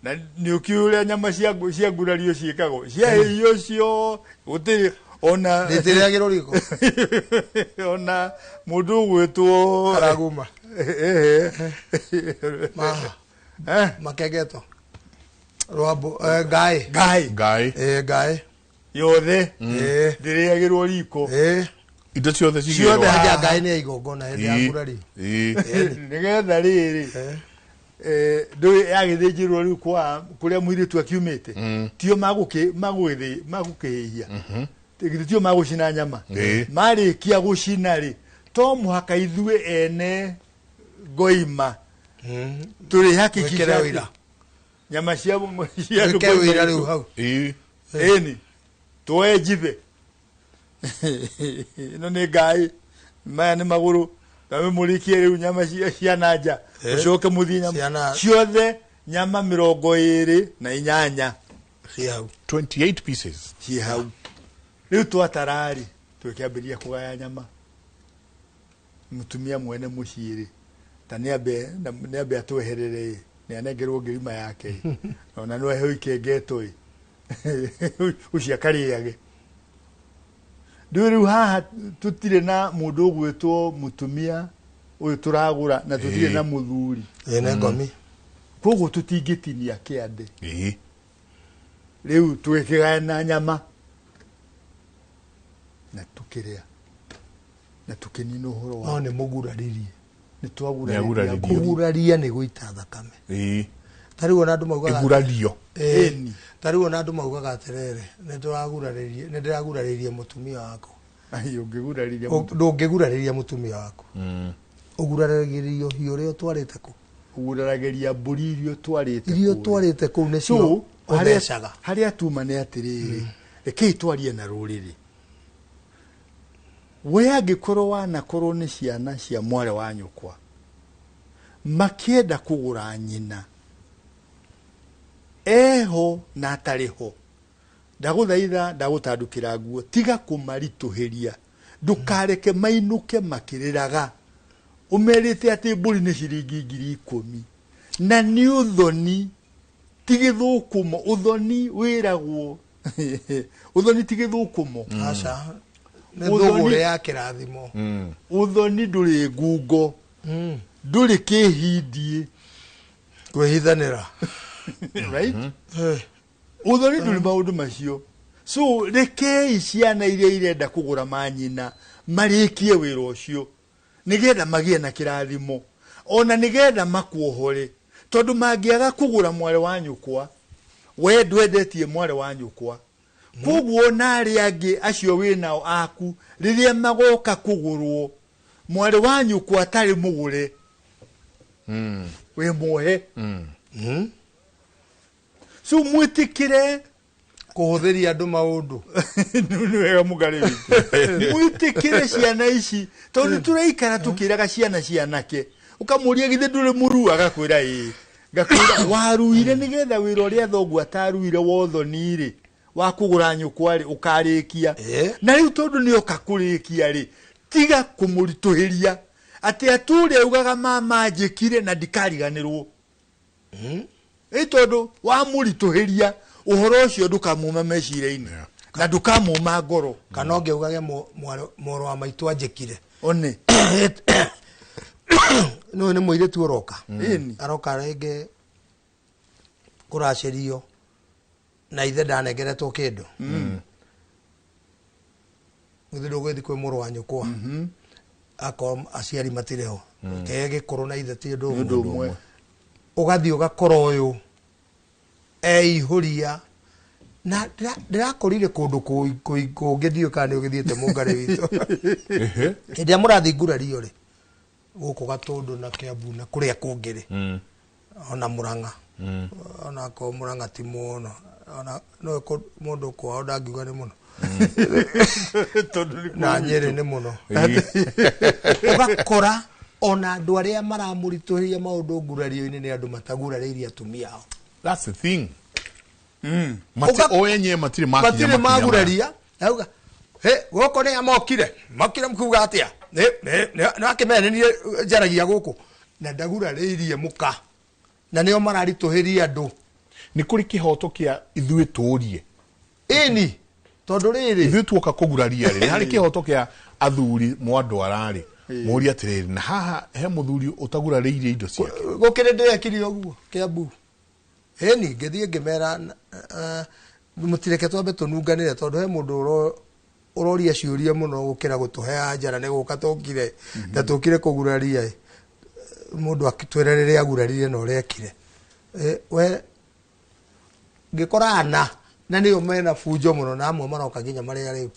Na ni ukiuria nyama cia ngurario ciikago. Cia hiyo cio gutiri ona nditireagirwo riko. Ona mundu gwitwo araguma. Makegeto. Robo gai. Gai. Yothe ndiriagirwo riko. Indo ciothe cigirwo. Ciothe haja gai ni igongona hindi ya ngurari. Nigetha riri. Ndo yagithijirwo riu kwa kuria mwiritu akiumite. Tio magukihia. Tio magucina nyama. Marikia gucina ri. To muhaka ithue ene goima. Turi hakikisha. Nyama cia wira riu hau. Eni. Toe jive. No ne gai. Maya ni maguru. Kame mulikie riu nyama cia naja. Ucoke muthi nyama. Ciothe nyama 28. Ci hau. 28 pieces. Ci hau. Riu twatarari. Tukiambiria kugaya nyama. Mutumia mwene muciri. Ta niambe atweherere. Ni anegerwo ngirima yake. Ona no ehe ikengetoi. Uciakariage. Riu haha tutire na mundu gwitwo mutumia uyu turagura na tutire na muthuri. Ene ngomi. Koguo tutingitinia kiande. Riu twikigaya na nyama. Na tukiria. Na tukinina uhoro wa. No ni muguraririe. Ni twaguraririe. Kuguraria ni guita thakame. Tariwo na andu maugaga. Igurario. Tariwo na andu maugaga atirere. Ni ndiraguraririe mutumia wako. Ai ungigurariria. Ndungigurariria mutumia wako. Uguraririo hiurio twarite ku. Uguraragiria mburi irio twarite ku. Irio twarite ku necio uthecaga. Haria tuma ni atiriri. Rekei twarie na ruriri. We angikorwo wanakorwo ni ciana cia mware wa nyukwa. Makienda kugura nyina. Eho na atariho. Ndaguthaitha ndagutandukira nguo tiga kumarituhiria. Ndukareke mainuke makiriraga. Umerite ati mburi ni ciringi 10,000. Na ni uthoni tigithukumo uthoni wiragwo. Uthoni tigithukumo. Aca. Ne thogore ya kirathimo. Uthoni nduri ngungo. Nduri kihindie. Kwihithanira. Right? Uthoni nduri maundu macio. So rekei ciana iria irenda kugura manyina marikie wira ucio. Nigetha magie na kirathimo. Ona nigetha makuohore. Tondu mangiaga kugura mware wa nyukwa. We ndwendetie mware wa nyukwa. Koguo nari angi acio winao aku riria magoka kugurwo mwari wanyu kwa atari mugure we mohe so mwitikire kuhuthiria andu maundu ni wega mugari mwitikire ciana ici tondu turaikara tukiraga ciana ke ukamuria githe ndure muru agakwira gakwira waruire nigetha wira uria thogu ataruire wothoni ri wa kugura nyukwa ri ukarikia na riu tondu ni okakurikia ri tiga kumurituhiria ati aturi ugaga mama njikire na ndikariganirwo tondu wa murituhiria uhoro ucio ndukamuma mecire-ini na ndukamuma ngoro kana ungiugage moro wa maitu anjikire one no ni muiritu uroka aroka rege kuracirio na ithe ndanegeretwo kindu uthe ndugwithi kwi muru wa nyukwa akom aciari matireho kege koro na ithe ti ndu umwe ugathi ugakora uyu eihuria na ndirakorire kundu kungi ndio kana ugithiete mungare witu ndia murathi ngurario ri guku gatundu na Kiambu na kuria kungiri ona Murang'a ona ko Murang'a ti muno ona no ko mundu kwa ndangiuga ni muno na Nyeri ni muno ugakora ona andu aria maramurituhiria maundu ngurario-ini ni andu matagurariirie atumia ao. That's the thing. Mati oyenye matiri maki maguraria auga goko ni amokire mkuga atia ni akimene ni jaragia goko na ndagura riirie muka na nio mararituhiria andu ni kuri kihoto kia ithuĩ tũrie ini tondu riri ithuĩ tuoka kũguraria rĩ harĩ kihoto kia athuri mwandwara rĩ mũria atirĩrĩ na haha he mũthuri ũtagurarĩirie indo ciake gũkĩrĩ ndĩrekire ũguo Kiambu ni ngĩthiĩ ngĩmera mutireke twambe tununganire tondu he mundu uroria ciuria muno gukira gutuhe ajara ni guka tokire na tokire kuguraria mundu akitwererere agurarire no rekire we ngikorana na niyo mena fujo muno na amwe maroka nginya maria riu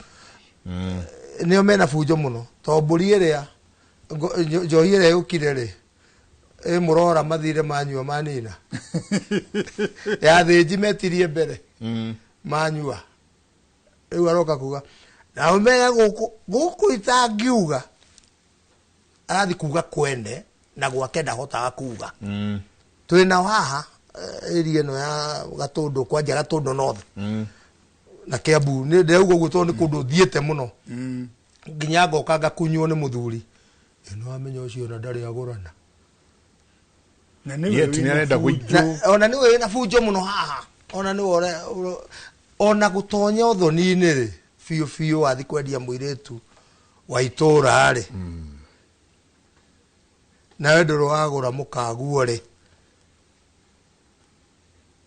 niyo mena fujo muno to mburi iria njohi iria yukire ri murora mathire manyua manina ya thĩnji metirie mbere manyua riu aroka kuga na umenya guku itangiuga arathi kuga kwende na gwake ndahotaga kuga turi na haha area no ya Gatundu kwanja Gatundu north na Kiambu ni ndeugo gwitwo ni kundu thiete muno nginya ngoka ngakunywo ni muthuri ino amenya ucio na ndari agurana na ni arenda guijo ona ni we na fujo muno haha ona ni ore ona gutonya uthoni-ini ri fiu athi kwendia muiretu wa itura ri na we nduru wagura mukaguo ri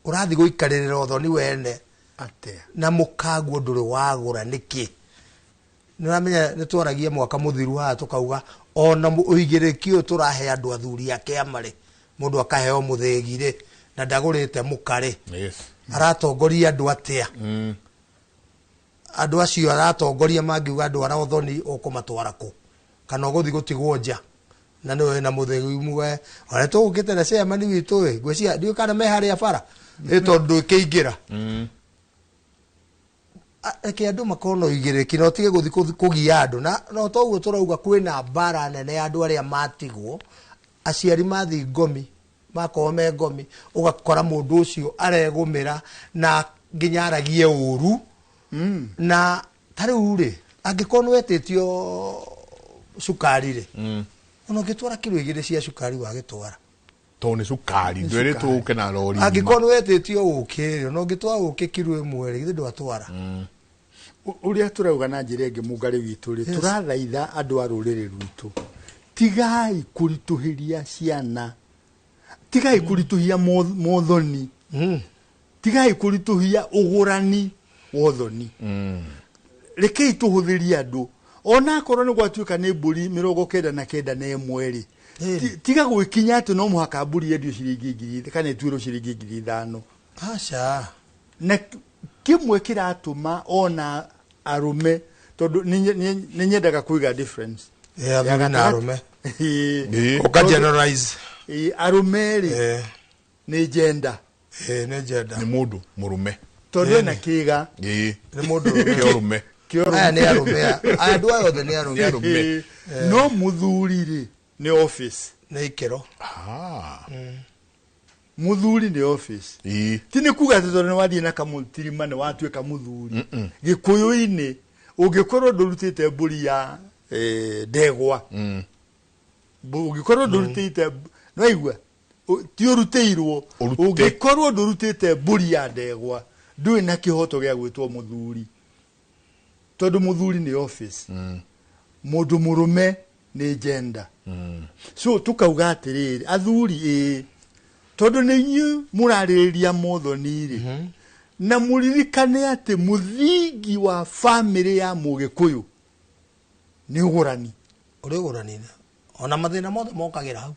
urathi guikaririra uthoni wene atia na mukaguo nduru wagura niki niramenya ni twaragia mwaka muthiru haha tukauga ona uigirikio turahe andu athuri ake amari mundu akaheo muthegire na ndagurite mukare yes aratongoria andu atia andu acio aratongoria mangiuga andu ara uthoni ukumatwara ku kana uguthi gutigwo nja na niwe na muthegi mwe ora tugukite na cia mani witu we ngwĩcia ndio kana me haria bara tondu ikiingira eke andu makono igiriki no tige guthi kugia andu na no toguo turauga kwina bara nene andu aria matigwo aciari mathi ngomi makome ngomi ugakora mundu ucio aregumira na nginya aragie uru na tariu ri angikorwo wetitio sukari ri ono gitwara kilo igire cia sukari wa gitwara to ni sukari ndweretwo uke na lori angikorwo wetitio uke ono gitwara uke kilo imwe ri githe ndwatwara uria turauga na njire ngi mugari witu ri turathaitha andu a ruriri rwitu tigai kurituhiria ciana tigai kurituhia mothoni tigai kurituhia ugurani wothoni rekei tuhuthiria andu ona korwo ni gwatuika ni mburi 99 na emwe tiga gwikinya ati no muhaka mburi endio ciringi 2000 kana itwiro ciringi 5000 acha na kimwe kiratuma ona arume tondu ni nyendaga kuiga difference ya na arume uka generalize arume ri ni gender ni gender ni mundu murume tondu na kiga ni mundu kiurume aya ni arume andu ayothe ni arume no muthuri ri ni office ni ikero muthuri ni office tini kuga tondu ni wathie na kamutirima ni watuika muthuri gikuyu-ini ungikorwo ndurutite mburi ya ndegwa ungikorwo ndurutite no igua ti uruteirwo ungikorwo ndurutite mburi ya ndegwa ndui na kihoto gia gwitwo muthuri tondu muthuri ni office mundu murume ni gender so tukauga atiriri athuri tondu ni nyu muraririria mothoni ri na muririkane ati muthingi wa family ya Mugikuyu ni ugurani uri ugurani ona mathina mothe mokagira hau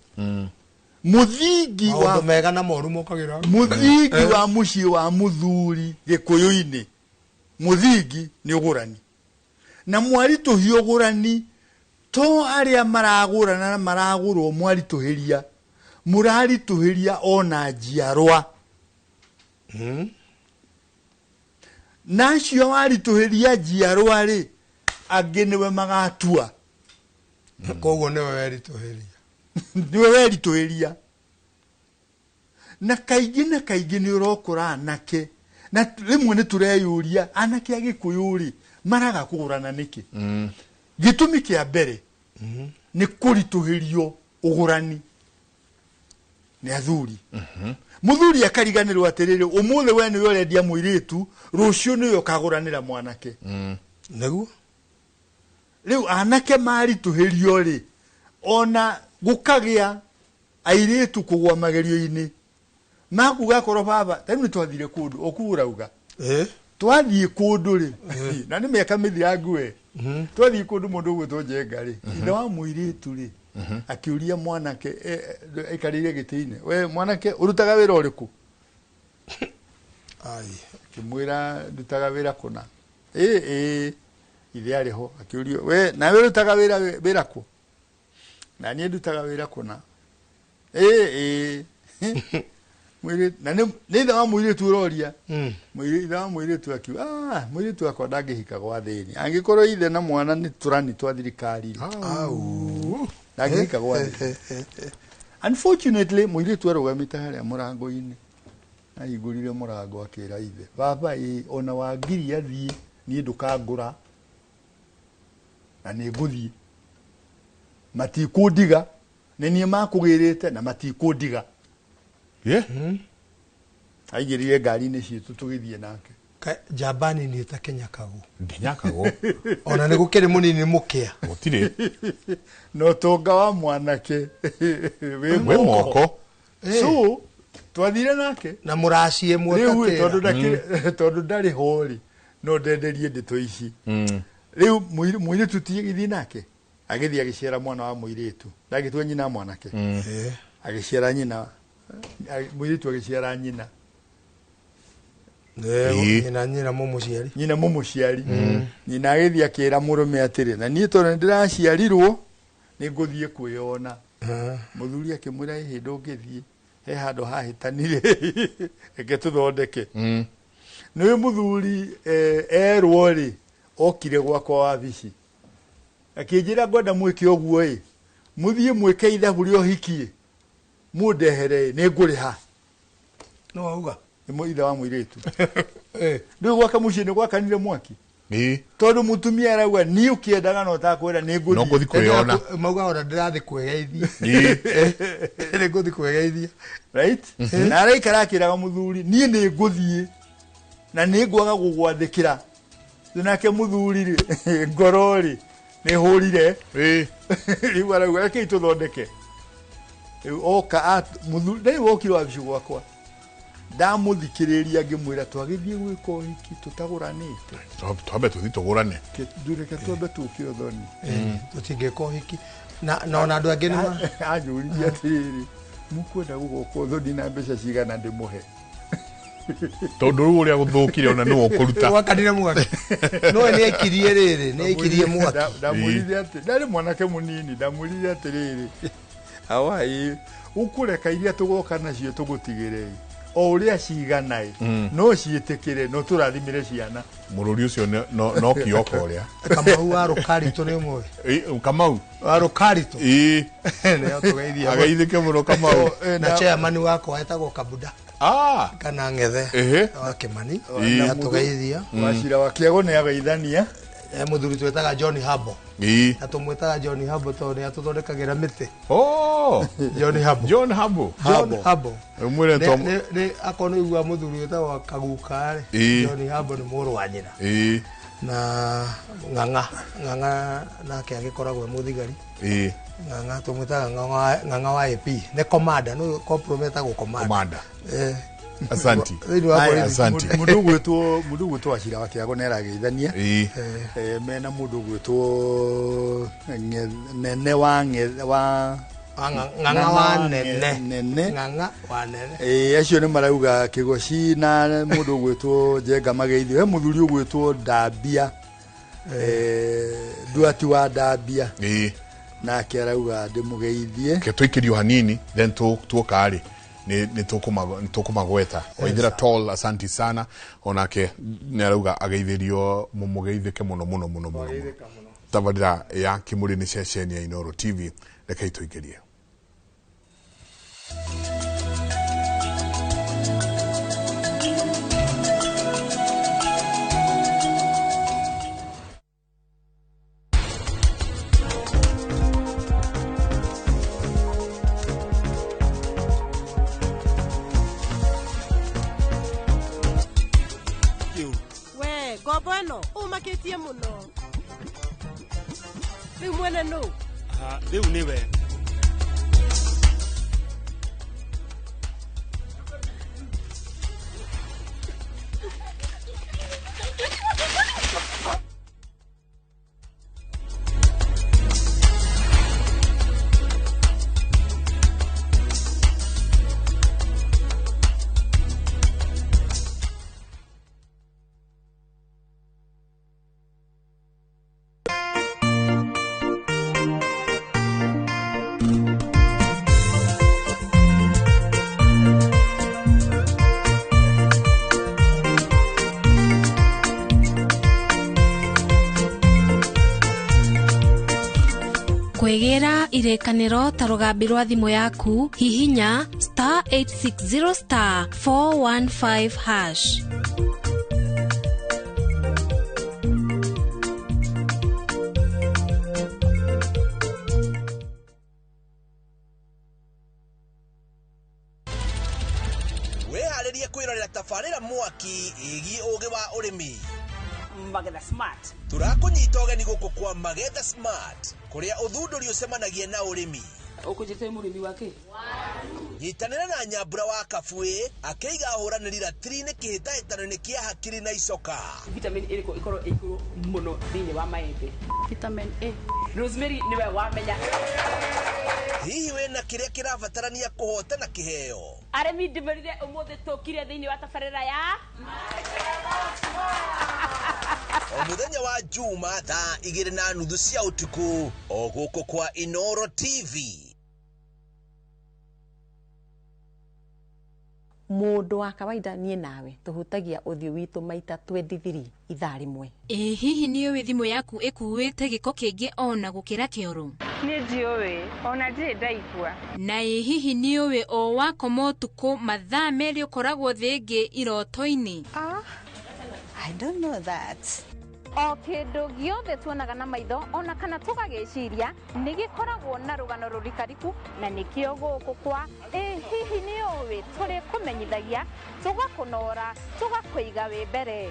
muthingi wa mega na moru mokagira muthingi wa mucii wa muthuri Gikuyu-ini muthingi ni ugurani na mwarituhia ugurani to aria maragurana na maragurwo mwarituhiria murarituhiria ona njiarwa nacio warituhiria njiarwa ri angi niwe magatua koguo niwe werituhiria niwe werituhiria na kaingi ni urokura anake na rimwe ni tureyuria anake a Gikuyu ri maraga kugurana niki gitumi kia mbere ni kurituhirio ugurani ni athuri muthuri akariganirwo atiriri umuthe we ni urendia muiritu rucio ni ukaguranira mwanake neguo riu anake mari tuhirio ri ona gukagia airitu kugwa magerio-ini makuga koro baba tani twathire kundu okurauga twathie kundu ri na ni meka mithira ngwe twathie kundu mundu gwitwo Njenga ri ithe wa muiritu ri akiuria mwanake ikarire gitine we mwanake urutaga wira uriku ai kimwira ndutaga wira kuna ithe ariho akiuria we na we urutaga wira ku na nie ndutaga wira kuna mwire na ni ithe wa mwire tu roria mwire ithe wa mwire tu akiuga mwire tu akwa ndangihika gwa thini angikorwo ithe na mwana ni turani twa thirikari ndangihika gwa thini unfortunately mwire tu arugamite haria murango-ini ahingurire murango akira ithe baba ona wangiri athie ni ndukangura na ni nguthie matikundiga ni nie makugirite na matikundiga aigirire ngari-ini citu tugithie nake Jabani ni takenyakago ndinyakago ona ni gukiri munini mukia gutire no tonga wa mwanake we moko so twathire nake na muracie mweka tondu ndari hori no ndenderie ndito ici riu mwire tutigithi nake agithia agiciara mwana wa muiritu ndagitwe nyina mwanake agiciara nyina muiritu agiciara nyina nyina mumuciari nyina agithia akira murume atiri na nie tondu ndiraciarirwo ni nguthie kwiyona muthuri akimwira hi ndungithie he handu hahitanire eke tuthondeke niwe muthuri erwo ri okire gwakwa wabici akinjira ngwenda mwike oguo muthie mwike ithabu rio hikie mundehere ni nguriha no auga ni ithe wa muiritu ndio gwaka mucie ni gwakanire mwaki tondu mutumia arauga ni ukiendaga no takwira ni nguthi no nguthi kwiyona mauga ora ndirathi kwegeithia ni nguthi kwegeithia right na araikara akiraga muthuri ni nguthie na ni ngwaga gugwathikira nake muthuri ri ngoro ri ni hurire riu arauga ke tuthondeke oka muthuri ndai wokirwo abici gwakwa ndamuthikiriria ngimwira twagithie gwika uhiki tutaguranite twambe tuthi tugurane ndureke twambe tukio thoni tutingeka uhiki na ona andu angi ni anjuriria atiriri mukwenda gugoka thoni na mbeca cigana ndimuhe tondu riu uria guthukire ona ni ukuruta wakanire mwaki no ni ekirie riri ni ekirie mwaki ndamwirire ati ndari mwanake munini ndamwirire atiriri awai ukureka iria tugoka nacio tugutigire o uria cigana no cietekire no turathimire ciana mururi ucio no kioko uria Kamau wa Rukarito ni mwe Kamau wa Rukarito ne tugeithia ageithike muno Kamau na chairman wako etagwo Kabuda kana Ngethe wa Kimani na tugeithia wacira wa Kiago ni ageithania muthuri twetaga John Habo na tumwetaga John Habo tondu ni atuthondekagira miti John Habo mwire tom ni akono igwa muthuri wetagwo Kaguka John Habo ni muru wa nyina na nganga nake agikoragwo muthigari nganga tumwetaga nganga wa AP ne commander no comprometagwo commander Asanti. Asanti. Mundu gwetwo acira wa Kiago nera geithania. Mena mundu gwetwo nene wa nganga wa nene. Acio ni marauga Kigoci na mundu gwetwo Njenga mageithio. He muthuri ugwetwo Ndambia. Duati wa Ndambia. Na kirauga ndimugeithie. Ke twikirio hanini then tuokari. Ni tukumagweta oithira tall asanti sana onake ni arauga ageithirio mumugeithike muno tabadira ya Kimuri ni session ya Inooro TV reke tuigerie ngombo eno umakitie muno riu mwene no riu niwe kwegera irekaniro ta rugambi rwa thimu yaku hihinya *860*415#. weharirie kwirorera tabarira mwaki igi ugi wa urimi Magetha Smart. Turakunyita ugeni guku kwa Magetha Smart kuria uthunduri ucemanagia na urimi. Ukujite murimi wake. Nyitanira na Nyambura wa Kabui akeiga ahuraniri ratiri-ini kihitahitano-ini kia hakiri na icoka. Vitamin A ikoro muno thini wa maembe. Vitamin A. Rosemary niwe wamenya. Hihi wena kiria kirabatarania kuhotana kiheo. Aremi ndimerire umuthi tukire thini wa tabarira ya Omuthenya wa Juma thaa 2:30 cia utuku o guku kwa Inoro TV. Mundu wa kawaida nie nawe tuhutagia uthio witu maita 23 ithaa rimwe. Hihi niyo we thimu yaku ikuwite giko kingi ona gukira kioro? Ni ndiwe ona ndi ndaigua. Na hihi niyo we o wakoma utuku mathaa meri ukoragwo thingi iroto-ini? I don't know that. O kindu giothe tuonaga na maitho ona kana tugagiciria nigikoragwo na rugano rurikariku na nikio guku kwa hihi ni uwi turi kumenyithagia tugakunora tugakuiga wi mbere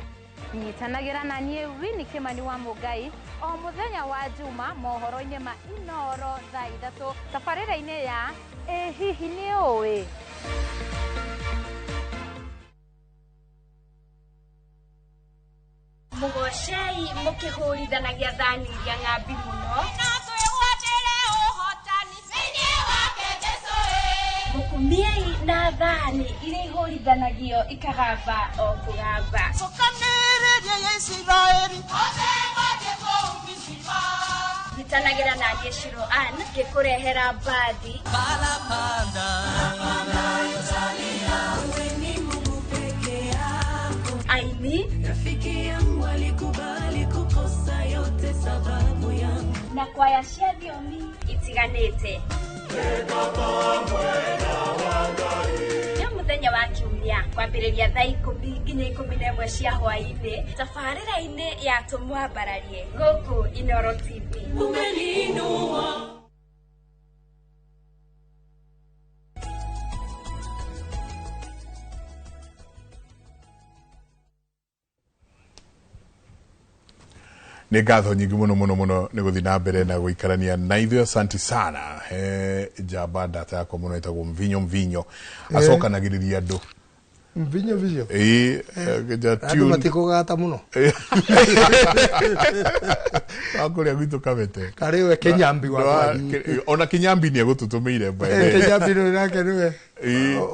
nyitanagira na nie Winnie Kimani wa Mugai o muthenya wa Juma mohoro-ini ma Inoro thaa 3 tabarira-ini ya hihi ni uwi. Mugocei mukihurithanagia thani iria ng'ambi muno mukumiei na thani iria ihurithanagio ikagamba o kugamba Nitanagira na Jeshiro Ann gikurehera mbathi Aini rafiki yangu alikubali kukosa yote sababu yangu na kwaya cia thiomi itiganite ni muthenya wa kiumia kwambiriria thaa 10 nginya 11 cia hwaini tabarira-ini ya tumwambararie guku Inoro TV umeninua. Nĩ ngatho nyingĩ mũno nĩ gũthiĩ na mbere na gũikarania na ithuĩ. Asanti sana njamba ndata yakwa mũno ĩtagwo Mvinyo acokanagĩrĩria andũ Mvinyo andũ matikũgata mũno akũrĩa gwitũ Kabete karĩwe Kĩnyambi ona Kĩnyambi nĩ egũtũtũmĩire Kĩnyambi nake nĩwe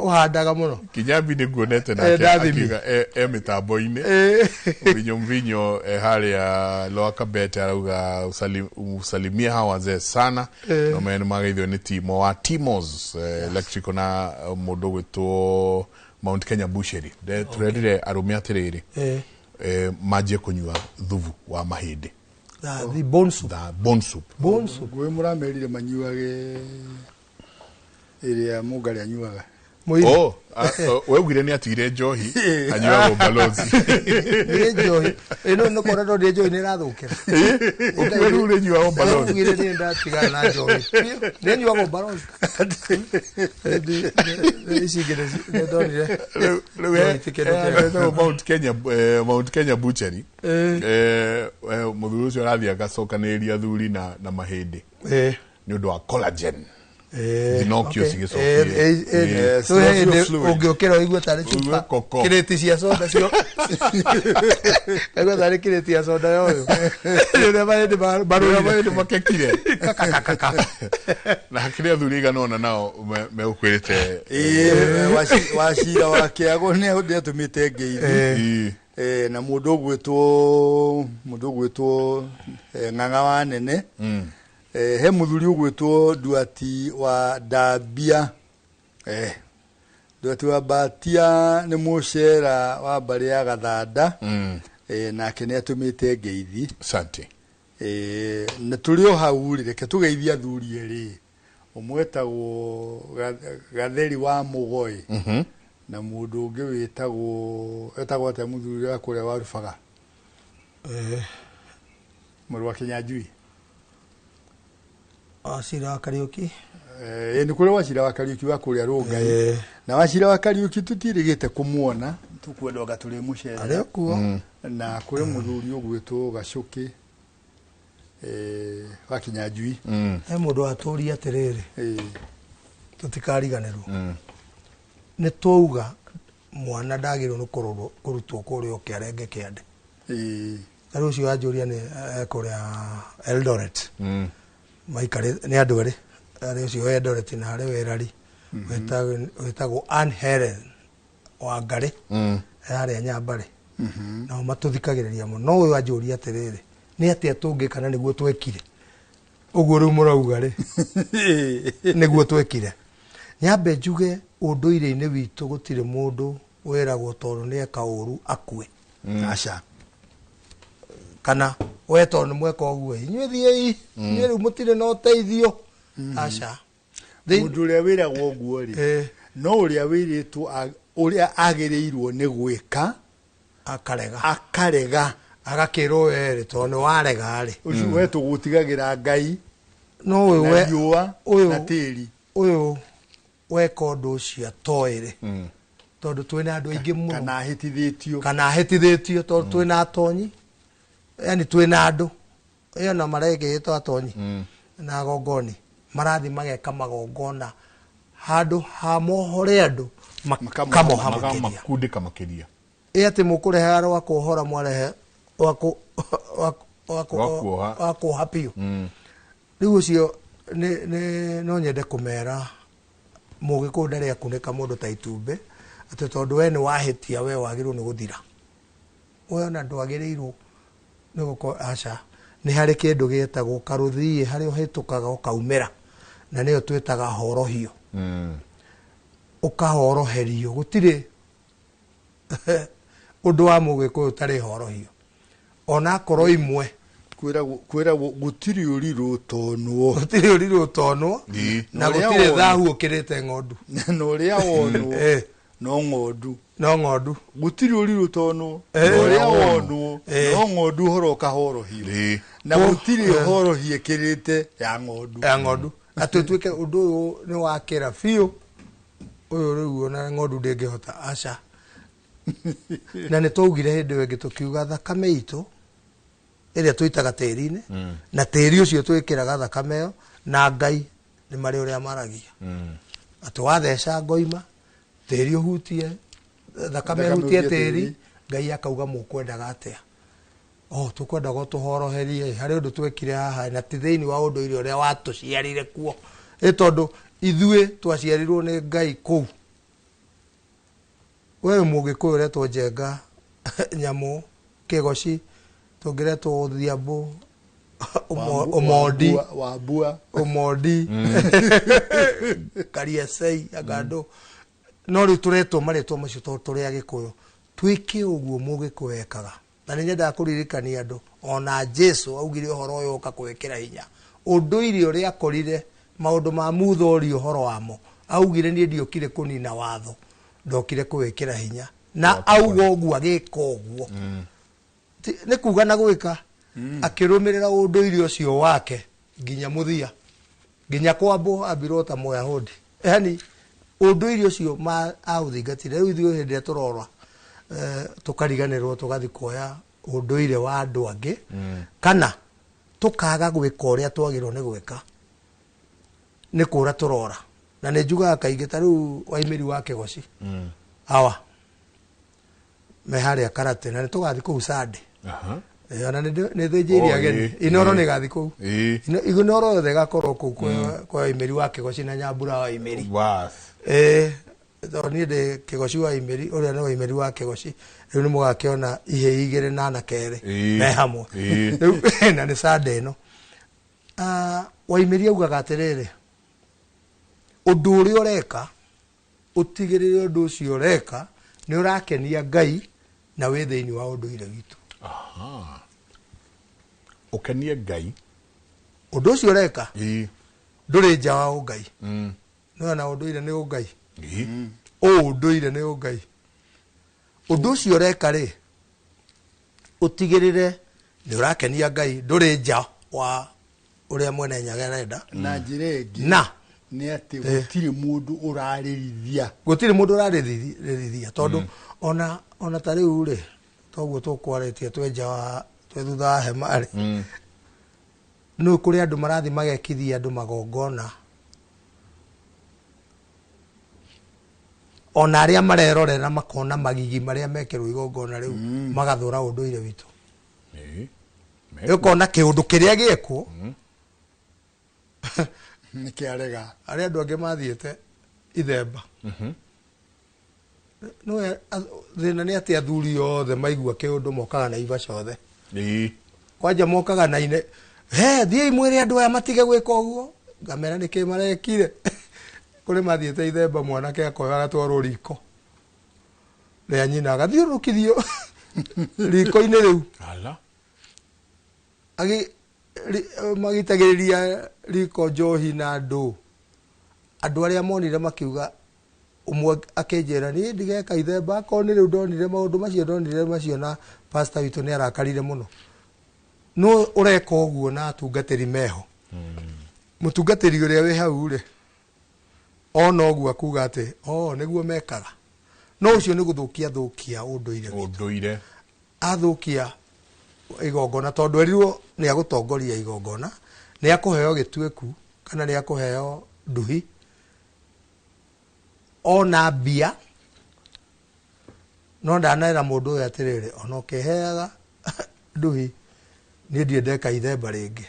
uhandaga mũno. Kinyambi nĩ nguonete nake akiuga mĩtambo-inĩ Mvinyo harĩa Lower Kabete arauga usalimia hawa wazee sana no mene magaithio nĩ Timo wa Timos Electrical na mũndũ gwĩtwo Mount Kenya Busheri turerire arume atiriri maje kunyua thubu wa mahindi the bone soup gwe muramerire manyuage iria mugari anyuaga Oh, wewe ugire ni atire njohi anywa balozi. Ni njohi. Eno no korado de njohi ni rathukira. Wewe ule nywa balozi. Ugire ni ndatigana na njohi. Ni nywa balozi. Isigire ndonire. Lewe Mount Kenya butchery. Muthuri ucio arathi agacokanĩrĩria athuri na mahĩndĩ. Ni undu wa collagen. Dinokio sigicokie. So ungiokera igua tari chupa. Kireti cia soda cio. Ego tari kireti ya soda yoyo. Ndio mahĩndĩ makekire. Na hakiri athuri ganona nao meukwirite. Wacira wake ago ne atumite ngeithi. Na mundu gwitwo ng'ang'a wa nene. He muthuri ugwitwo Duati wa Dabia. Duati wa Batia ni mucera wa mbari ya Gathanda. Nake ni atumite ngeithi. Asante. Na tulio hau reke tugeithia athuri eri. Umwetagwo Gatheri wa Mugoi. Na mundu ungi wetagwo ata muthuri wa kuria wa Rubaga. Mũrũ wa Kinyanjui. Wacira wa Kariuki. Ni kule Wacira wa Kariuki wa kuria Rongai. Na Wacira wa Kariuki tutirigite kumuona tukwenda gatule mucere. Arekuo. Na kule muthuri ugwitwo Gacuki. Wa Kinyanjui. He mundu aturi atiriri. Tutikariganirwo. Ni twauga mwana ndagirwo no kurutwo kurio kiarenge kiande. Ari ucio ajuria ni kuria Eldoret. Maikare ni andu eri ari ucio Eldoret na ari werari wetagwo Ann Helen wa Ngari ari Nyambare. Na matuthikagiriria muno uyu ajuria atiriri ni atia tungikana niguo twekire uguo ru murauga ri niguo twekire nyambe njuge unduire-ini witu gutire mundu weragwo tondu ni eka uru akue aca kana weto ni mweka oguo inywe thiei inywe ru mutire no teithio aca mundu uria wiragwo oguo ri no uria wiritwo uria agirirwo ni gwika akarega agakirwo were tondu warega ri ucio wetu gutigagira Ngai no uyu na tiri uyu weka undu uciotoire tondu twina andu aingi muno kana hitithitio tondu twina atonyi yani twina andu iyo na maregeitwo atonyi na gongoni marathi mageka magongona handu ha mohore andu makakundika makiria ati mukureha rwa kuhora mwarehe wako hapio riu ucio no nyende kumera mugiku ndari akuneka mundu ta itumbe ati tondu we ni wahitia we wagirwo ni guthira we na ndwagirirwo ni guko aca ni hari kindu gietagwo karuthie hari uhitukaga ukaumira na niyo twitaga horohio ukahoroherio gutire undu wa mugiku utari horohio ona korwo imwe kwira gutiri uriru tonwo na gutire thahu ukirite ng'ondu na uria wonwo no ng'ondu gutiri uriru tonwo uria wonwo no ng'ondu horoka horohio na gutiri horohie kirite ya ng'ondu atutwike undu uyu ni wakira fiu uyu riu na ng'ondu ndingihota aca na ni twaugire hindi wengi tukiuga thakame itu iria tuitaga tiri-ini na tiri ucio twikiraga thakame yo na Ngai ni mari uria maragia ati watheca ngoima tiri uhutie thakame hutie tiri Ngai akauga mukwendaga atia tukwendaga tuhoroherie hari undu twekire haha na titheini wa undu irio uria watuciarire kuo tondu ithue twaciarirwo ni Ngai kuu we mugikuyu retwo Njenga Nyamu Kigoci tugiretwo Thiambu Omondi Kariacei Agando no riu turetwo maretwo macio turi agikuyu twike uguo mugikuyu ekaga na ni nyenda kuririkania andu ona Jesu augire uhoro uyu uka kwekera hinya undu irio ria korire maundu ma muthori uhoro wamo augire nie ndiokire kunina watho ndokire kuwekera hinya na augo guo agika uguo ni kuga na gwika akirumirira unduire ucio wake nginya muthia nginya kwambo abirota moya hodi yani unduire ucio ma authingatire riu ithuĩ hĩndĩ ĩrĩa tũrora tukariganĩrwo tugathi kuoya unduire wa andu angi kana tukaga gwika uria twagirwo ni gwika ni kura turora na nĩ njugaga kaingĩ ta rĩu Waimĩri wa Kĩgoci awa me harĩa Karate na nĩ tũgathi kũu Sunday ona nĩ thĩnjĩri ageni Inoro nĩ gathi kũu Inoro yothe gakorwo kũu kwa Waimĩri wa Kĩgoci na Nyambura wa Waimĩri niĩ ndĩ Kĩgoci wa Waimĩri ũrĩa nĩ Waimĩri wa Kĩgoci rĩu nĩ mũgakĩona ihĩ igĩrĩ na anake erĩ me hamwe na nĩ Sunday ĩno Waimĩri augaga atĩrĩrĩ undu uria ureka utigirire undu ucio ureka ni urakenia Ngai na we thiini wa unduire witu ukenie Ngai undu ucio ureka nduri nja wa Ngai no na unduire ni Ngai unduire ni Ngai undu ucio ureka ri utigirire ni urakenia Ngai nduri nja wa uria mwene nyagerenda na njiregi na ni ati gutiri mundu urarithia tondu ona ta riu ri toguo tukwaritie twenja wa twethutha wa hema ri no kuri andu marathi magekithia andu magongona ona aria marerorera makona magigi maria mekirwo igongona riu magathura unduire witu ukona kiundu kiria giekwo nikiarega aria andu angi mathiete ithemba no thina ni ati athuri othe maigua kiundu mokaga na Ivasha othe kwanja mokaga na ine thii mwire andu aya matige gwika uguo ngamera niki marekire kuri mathiete ithemba mwanake akoya agatwarwo riko ria nyina agathiurukithio riko-ini riu magitagiriria riko njohi na andu aria monire makiuga umwe akenjera ni ndigeka ithemba ko ni riu ndonire maundu macio na pastor witu ni arakarire muno no ureka uguo na atungatiri meho mutungatiri uria wi hau ri ona uguo akuga ati niguo mekaga no ucio ni guthukia unduire athukia igongona tondu erirwo ni agutongoria igongona ni akuheo gitueku kana ni akuheo nduhi ona mbia no ndanera mundu uyu atiriri ona ukiheaga nduhi ni ndiendeka ithemba ringi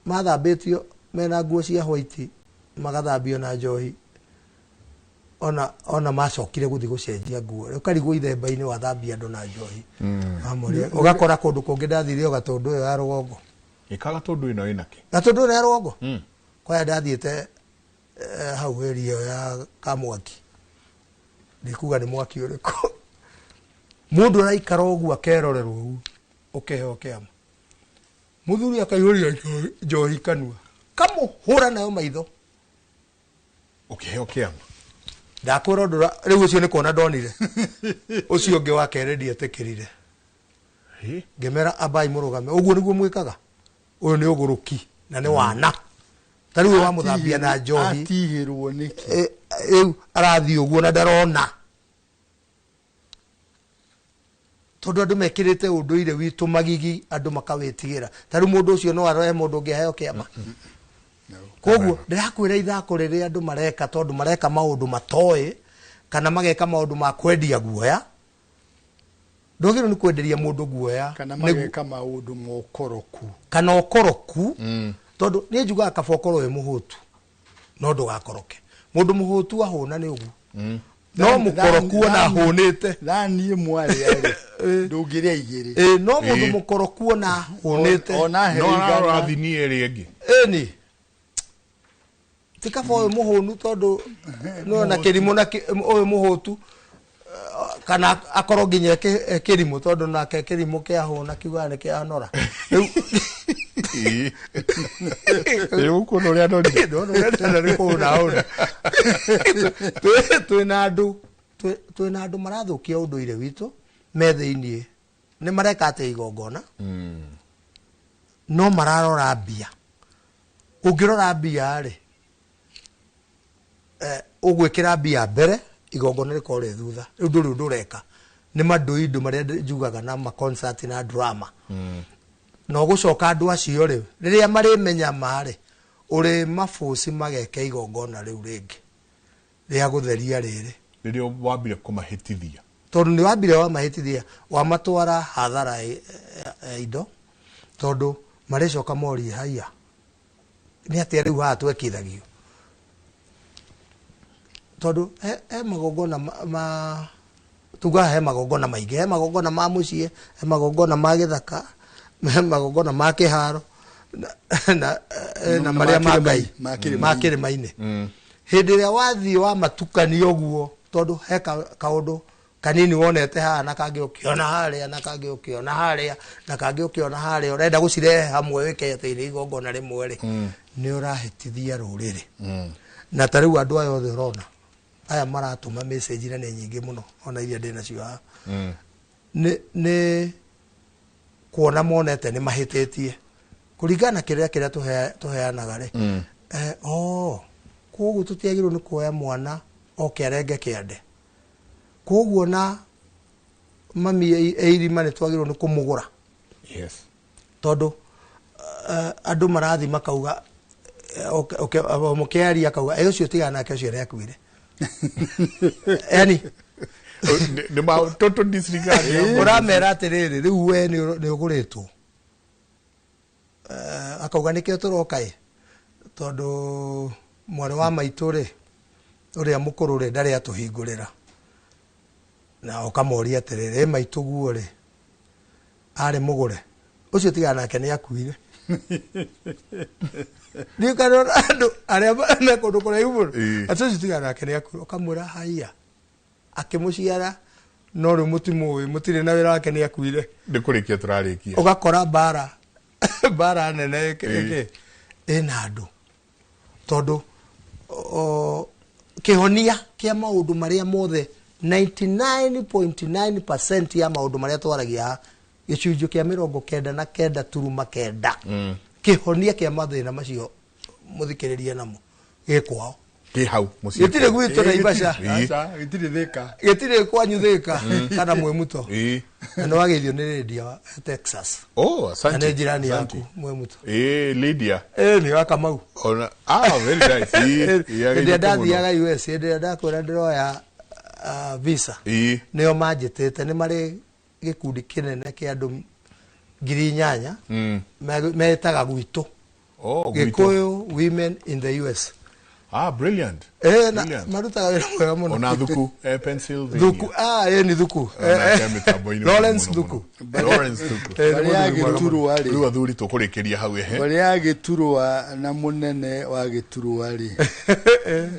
mathambitio mena nguo cia white magathambio na njohi ona macokire guthi gucenjia nguo riu karigwo ithemba-ini wathambia andu na njohi amoria ugakora kundu kungi ndathire gatundu uyu ya rugongo ikaga tundu ino inaki gatundu ino ya rugongo kwaya ndathiete hau area ya Kamwaki ndikuga ni mwaki uriku mundu araikara uguo akerorerwo u ukeheo kiama muthuri akaiyuria njohi kanua kamuhura nayo maitho ukeheo kiama ndakwirondora riu ucio ni kuona ndonire ucio ungi wa kere ndietikirire ngemera abai murugame uguo niguo mwikaga uyu ni uguruki na ni wana tariu wa muthambia na njohi atihirwo niki arathi uguo na ndarona tondu andu mekirite unduire witu magigi andu makawitigira tariu mundu ucio no aroe mundu ungi aheo kiama koguo ndirakwira ithako riria andu mareka tondu mareka maundu matoe kana mageka maundu ma kwendia guoya ndogiro ni kwenderia mundu guoya kana mageka maundu mokoroku kana okoroku tondu ni njuga kabokoro we muhutu no ndugakoroke mundu muhutu ahuna ni ugu no mukoroku na ahunite thani mwari ari ndugiria igiri no mundu mukoroku na ahunite ona no arathini eri ingi ni tika fo muhunu tondu no na kirimo na oyo muhutu kana akoro nginya kirimo tondu nake kirimo kia huna kiuga ni kia nora Rĩu kuona ũrĩa ndonire. Ndona rĩ kuona. Twĩna andũ marathukia ũndũire witũ me thĩinĩ nĩ mareka atĩ igongona no mararora mbia. Ũngĩrora mbia rĩ ũgwĩkĩra mbia mbere igongona rĩkorwo thutha. Rĩu ndũrĩ ũndũ ũreka nĩ mandũindũ marĩa njugaga na concert na drama. No gũcoka andũ acio rĩ rĩrĩa marĩmenya marĩ ũrĩ maboci mageke igongona rĩu rĩngĩ rĩa gũtheria rĩrĩ rĩrĩa wambire kũmahĩtithia. Tondũ nĩ wambire wamahĩtithia wamatwara hathara indo tondũ marĩcoka morie haiya nĩ atĩa rĩu haha twekithagio. Tondũ he magongona tuga he magongona maingĩ, he magongona ma mũciĩ, he magongona ma gĩthaka, he magongona ma kĩharo na marĩa ma Ngai ma kĩrĩma-inĩ. Hĩndĩ ĩrĩa wathiĩ wamatukania ũguo tondũ he kaũndũ kanini wonete haha na kangĩ ũkĩona harĩa na kangĩ ũkĩona harĩa na kangĩ ũkĩona harĩa ũrenda gũcirehe hamwe wĩke atĩ nĩ igongona rĩmwe rĩ nĩ ũrahĩtithia rũrĩrĩ. Na ta rĩu andũ aya othe ũrona aya maratũma message na nĩ nyingĩ mũno ona iria ndĩnacio haha nĩ kuona monete nĩ mahĩtĩtie kũringana kĩrĩa tũheanaga rĩ. Koguo tũtiagĩrĩirwo nĩ kuoya mwana oke arenge kĩande. Koguo na mami eirima nĩ twagĩrĩirwo nĩ kũmũgũra. Tondũ andũ marathi makauga mũkĩaria akauga ũcio tigana nake ũcio nĩakuire. Yani nĩ total disregard. Ũramera atĩrĩrĩ rĩu we nĩ ũgũrĩtwo. Akauga nĩkĩo tũroka tondũ mwarĩ wa maitũ rĩ ũrĩa mũkũrũ rĩ ndarĩ atũhingũrĩra. Na ũkamoria atĩrĩrĩ maitũ guo rĩ arĩ mũgũre ũcio tigana nake nĩakuire. Nĩ kana andũ arĩa me kũndũ kũraihu mũno atĩ tigana nake nĩakuire ũkamwĩra haiya akĩmũciara no rĩu mũtirĩ na wĩra wake nĩakuire. Nĩ kũrĩkia tũrarĩkia. Ũgakora bara nene ĩna andũ tondũ kĩhonia kĩa maũndũ marĩa mothe 99.9% ya maũndũ marĩa twaragia gĩcunjĩ kĩa 99.9 kĩhonia kĩa mathĩna macio mũthikĩrĩrie namo gĩkwao kĩ hau mũciĩ gĩtirĩ gwitũ na Ibaca gĩtirĩ thĩka gĩtirĩ kwanyu thĩka kana Mwĩmuto na nĩ wageithio nĩ Lydia Texas. Asante. Na jirani yaku Mwĩmuto. Lydia nĩ wa Kamau. Very nice. Ndio ndathiaga US ndio ndakwĩra ndĩroya visa nĩo manjĩtĩte nĩ marĩ gĩkundi kĩnene kĩa andũ 8,000 metaga gwitũ Gikuyu women in the US. Brilliant. Marutaga wĩra mwega mũno. Ona thuku Pennsylvania. Thuku ni thuku. Lawrence thuku. Lawrence thuku. Gĩturwa rĩ. Rĩu athuri tũkũrĩkĩria hau Barĩa Gĩturwa na mũnene wa Gĩturwa rĩ.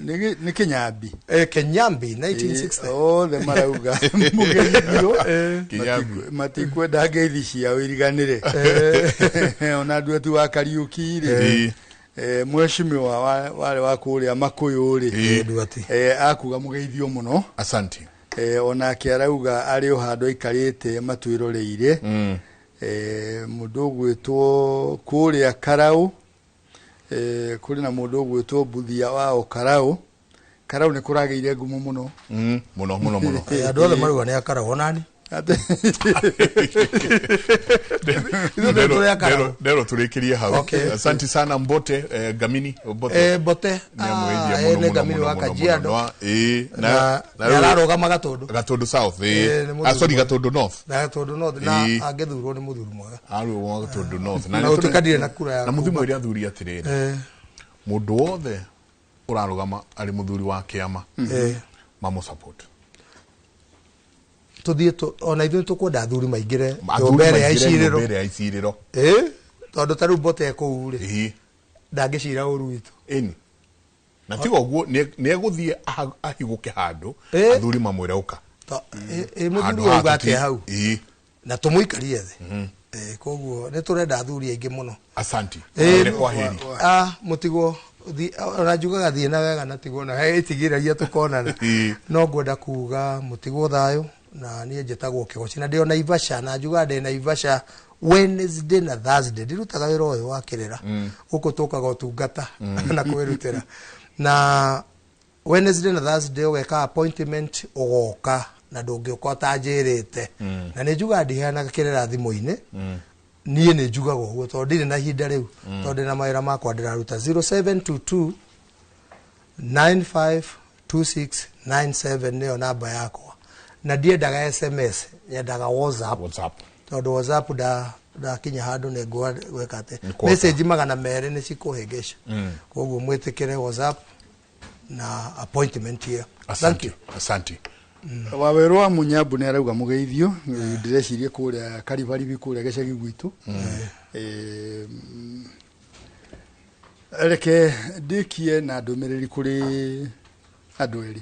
Nĩ Kĩnyambi. Kenyambi 1960. Othe marauga mũgeithio. Kĩnyambi. Matikwenda ngeithi ciao iriganĩre. Ona andũ atu wa Kariuki rĩ. Mheshimiwa wale wa kũrĩa Makũyũ rĩ akuga mũgeithio mũno. Asante. Ona akĩarauga arĩ o handũ aikarĩte matwĩroreire mũndũ ũgwĩtwo kũrĩa Karaũ kũrĩ na mũndũ ũgwĩtwo Buthia wa Karaũ. Karaũ nĩ kũragĩire ngumo mũno mũno andũ othe maruga nĩ Karaũ onani Nero turekirie hau. Asante sana Mbote Gamini Mbote ne Gamini wa Kajiado na yararogama Gatundu South sorry Gatundu North na agethurwo ni muthuru mwega wa Gatundu North na utukadire na kura ya na muthimu ĩrĩa athuri atirĩrĩ mũndũ wothe ũrarogama arĩ muthuri wa kĩama mamo support tuthieto ona ithuĩ tukwenda athuri maingire mbere ya icirĩro tondũ tarĩu Mbote kũu rĩ ndangĩcira ũru witũ na tiga ũguo nĩ egũthiĩ ahigũke handũ athuri mamwĩre ũka mũthuri uga atĩa hau na tũmũikarie thĩ koguo ne turenda athuri aingi muno asanti kwa heri mutigo rajugaga thie na wega na tigo na itigiragia tukonana no ngwenda kuga mutigo thayo na nie njitagwo Kigoci na ndio na Ivasha na njuga ndi na Ivasha Wednesday na Thursday ndirutaga wira uyu wa kirera uko tokaga utungata na kwirutira na Wednesday na Thursday ugeka appointment ugoka na ndungioka utanjirite na ni njuga ndihana kirera thimu-ini nie ni njugaga uguo tondu ndire na hinda riu tondu na mawira makwa ndiraruta 0722 952697 niyo namba yakwa na ndiendaga SMS yendaga WhatsApp tondu WhatsApp da kinya handu ne gwekate message magana mere ni cikuhingisha koguo mwitikire WhatsApp na appointment here. Thank you. Asante. Waweru wa Munyabu ne arauga mugeithio ndirecirie kuria karibari kuria gicagi gwitu reke ndikie na ndumiriri kuri andu eri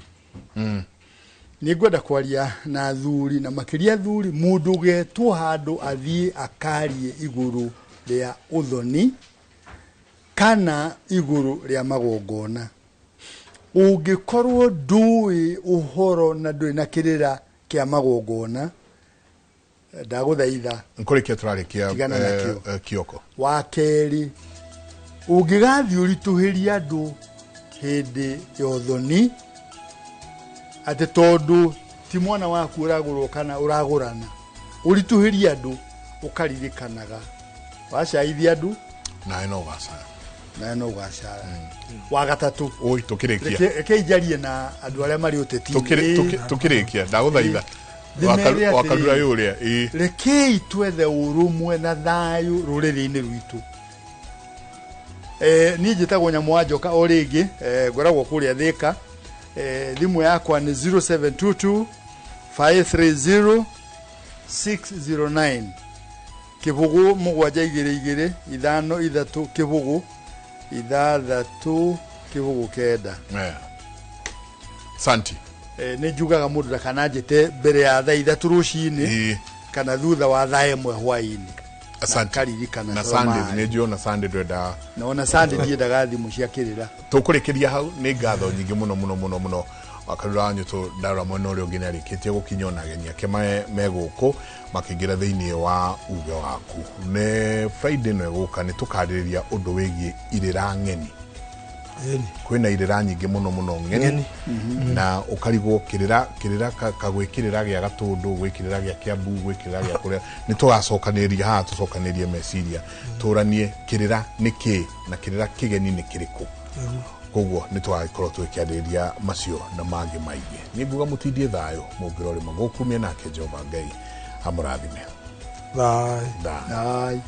ni ngwenda kwaria na athuri na makiria athuri mundu getwo handu athie akarie iguru ria uthoni kana iguru ria magongona ungikorwo ndui uhoro na ndui na kirira kia magongona ndaguthaitha nkurikia turarikia Kioko wa keri ungigathi urituhiria andu hindi ya uthoni ate tondu ti mwana waku uragurwo kana uragurana urituhiria andu ukaririkanaga wacaithia andu na ino gasa wa gatatu oi tukirikia reke ijarie na andu aria mari uteti tukirikia ndaguthaitha wakarura yuria reke itwethe urumwe na thayu ruriri-ini rwitu ni njitagwo Nyamwanjoka o ringi ngoragwo kuria Thika thimu yakwa ni 0722 530 609 kibugu 722 5 kibugu 6 kibugu kenda santi ni njugaga mundu ndakananjite mbere ya thaa 3 rucini kana thutha wa thaa 1 hwaini asante na Sunday ni jio na Sunday ndwenda na Sunday ndiendaga thimu cia kirira tukurikiria hau ni ngatho nyingi muno wakarura anyu to ndara mwana uri ungine arikitie gukinyona genia kema meguko makingira thiini wa uge waku ne Friday no eguka ni tukariria undu wigi irira ngeni kwina irira nyingi muno ngeni na ukarigwo kirira kagwikirira gya gatundu gwikirira gya Kiambu gwikirira gya kuria ni tugacokaniria ha tucokanirie meciria turanie kirira niki na kirira kigeni ni kiriku koguo ni twakorwo twikiariria macio na mangi maingi ni nguga mutindie thayo mungirori magukumia nake Jehova Ngai amurathime bye.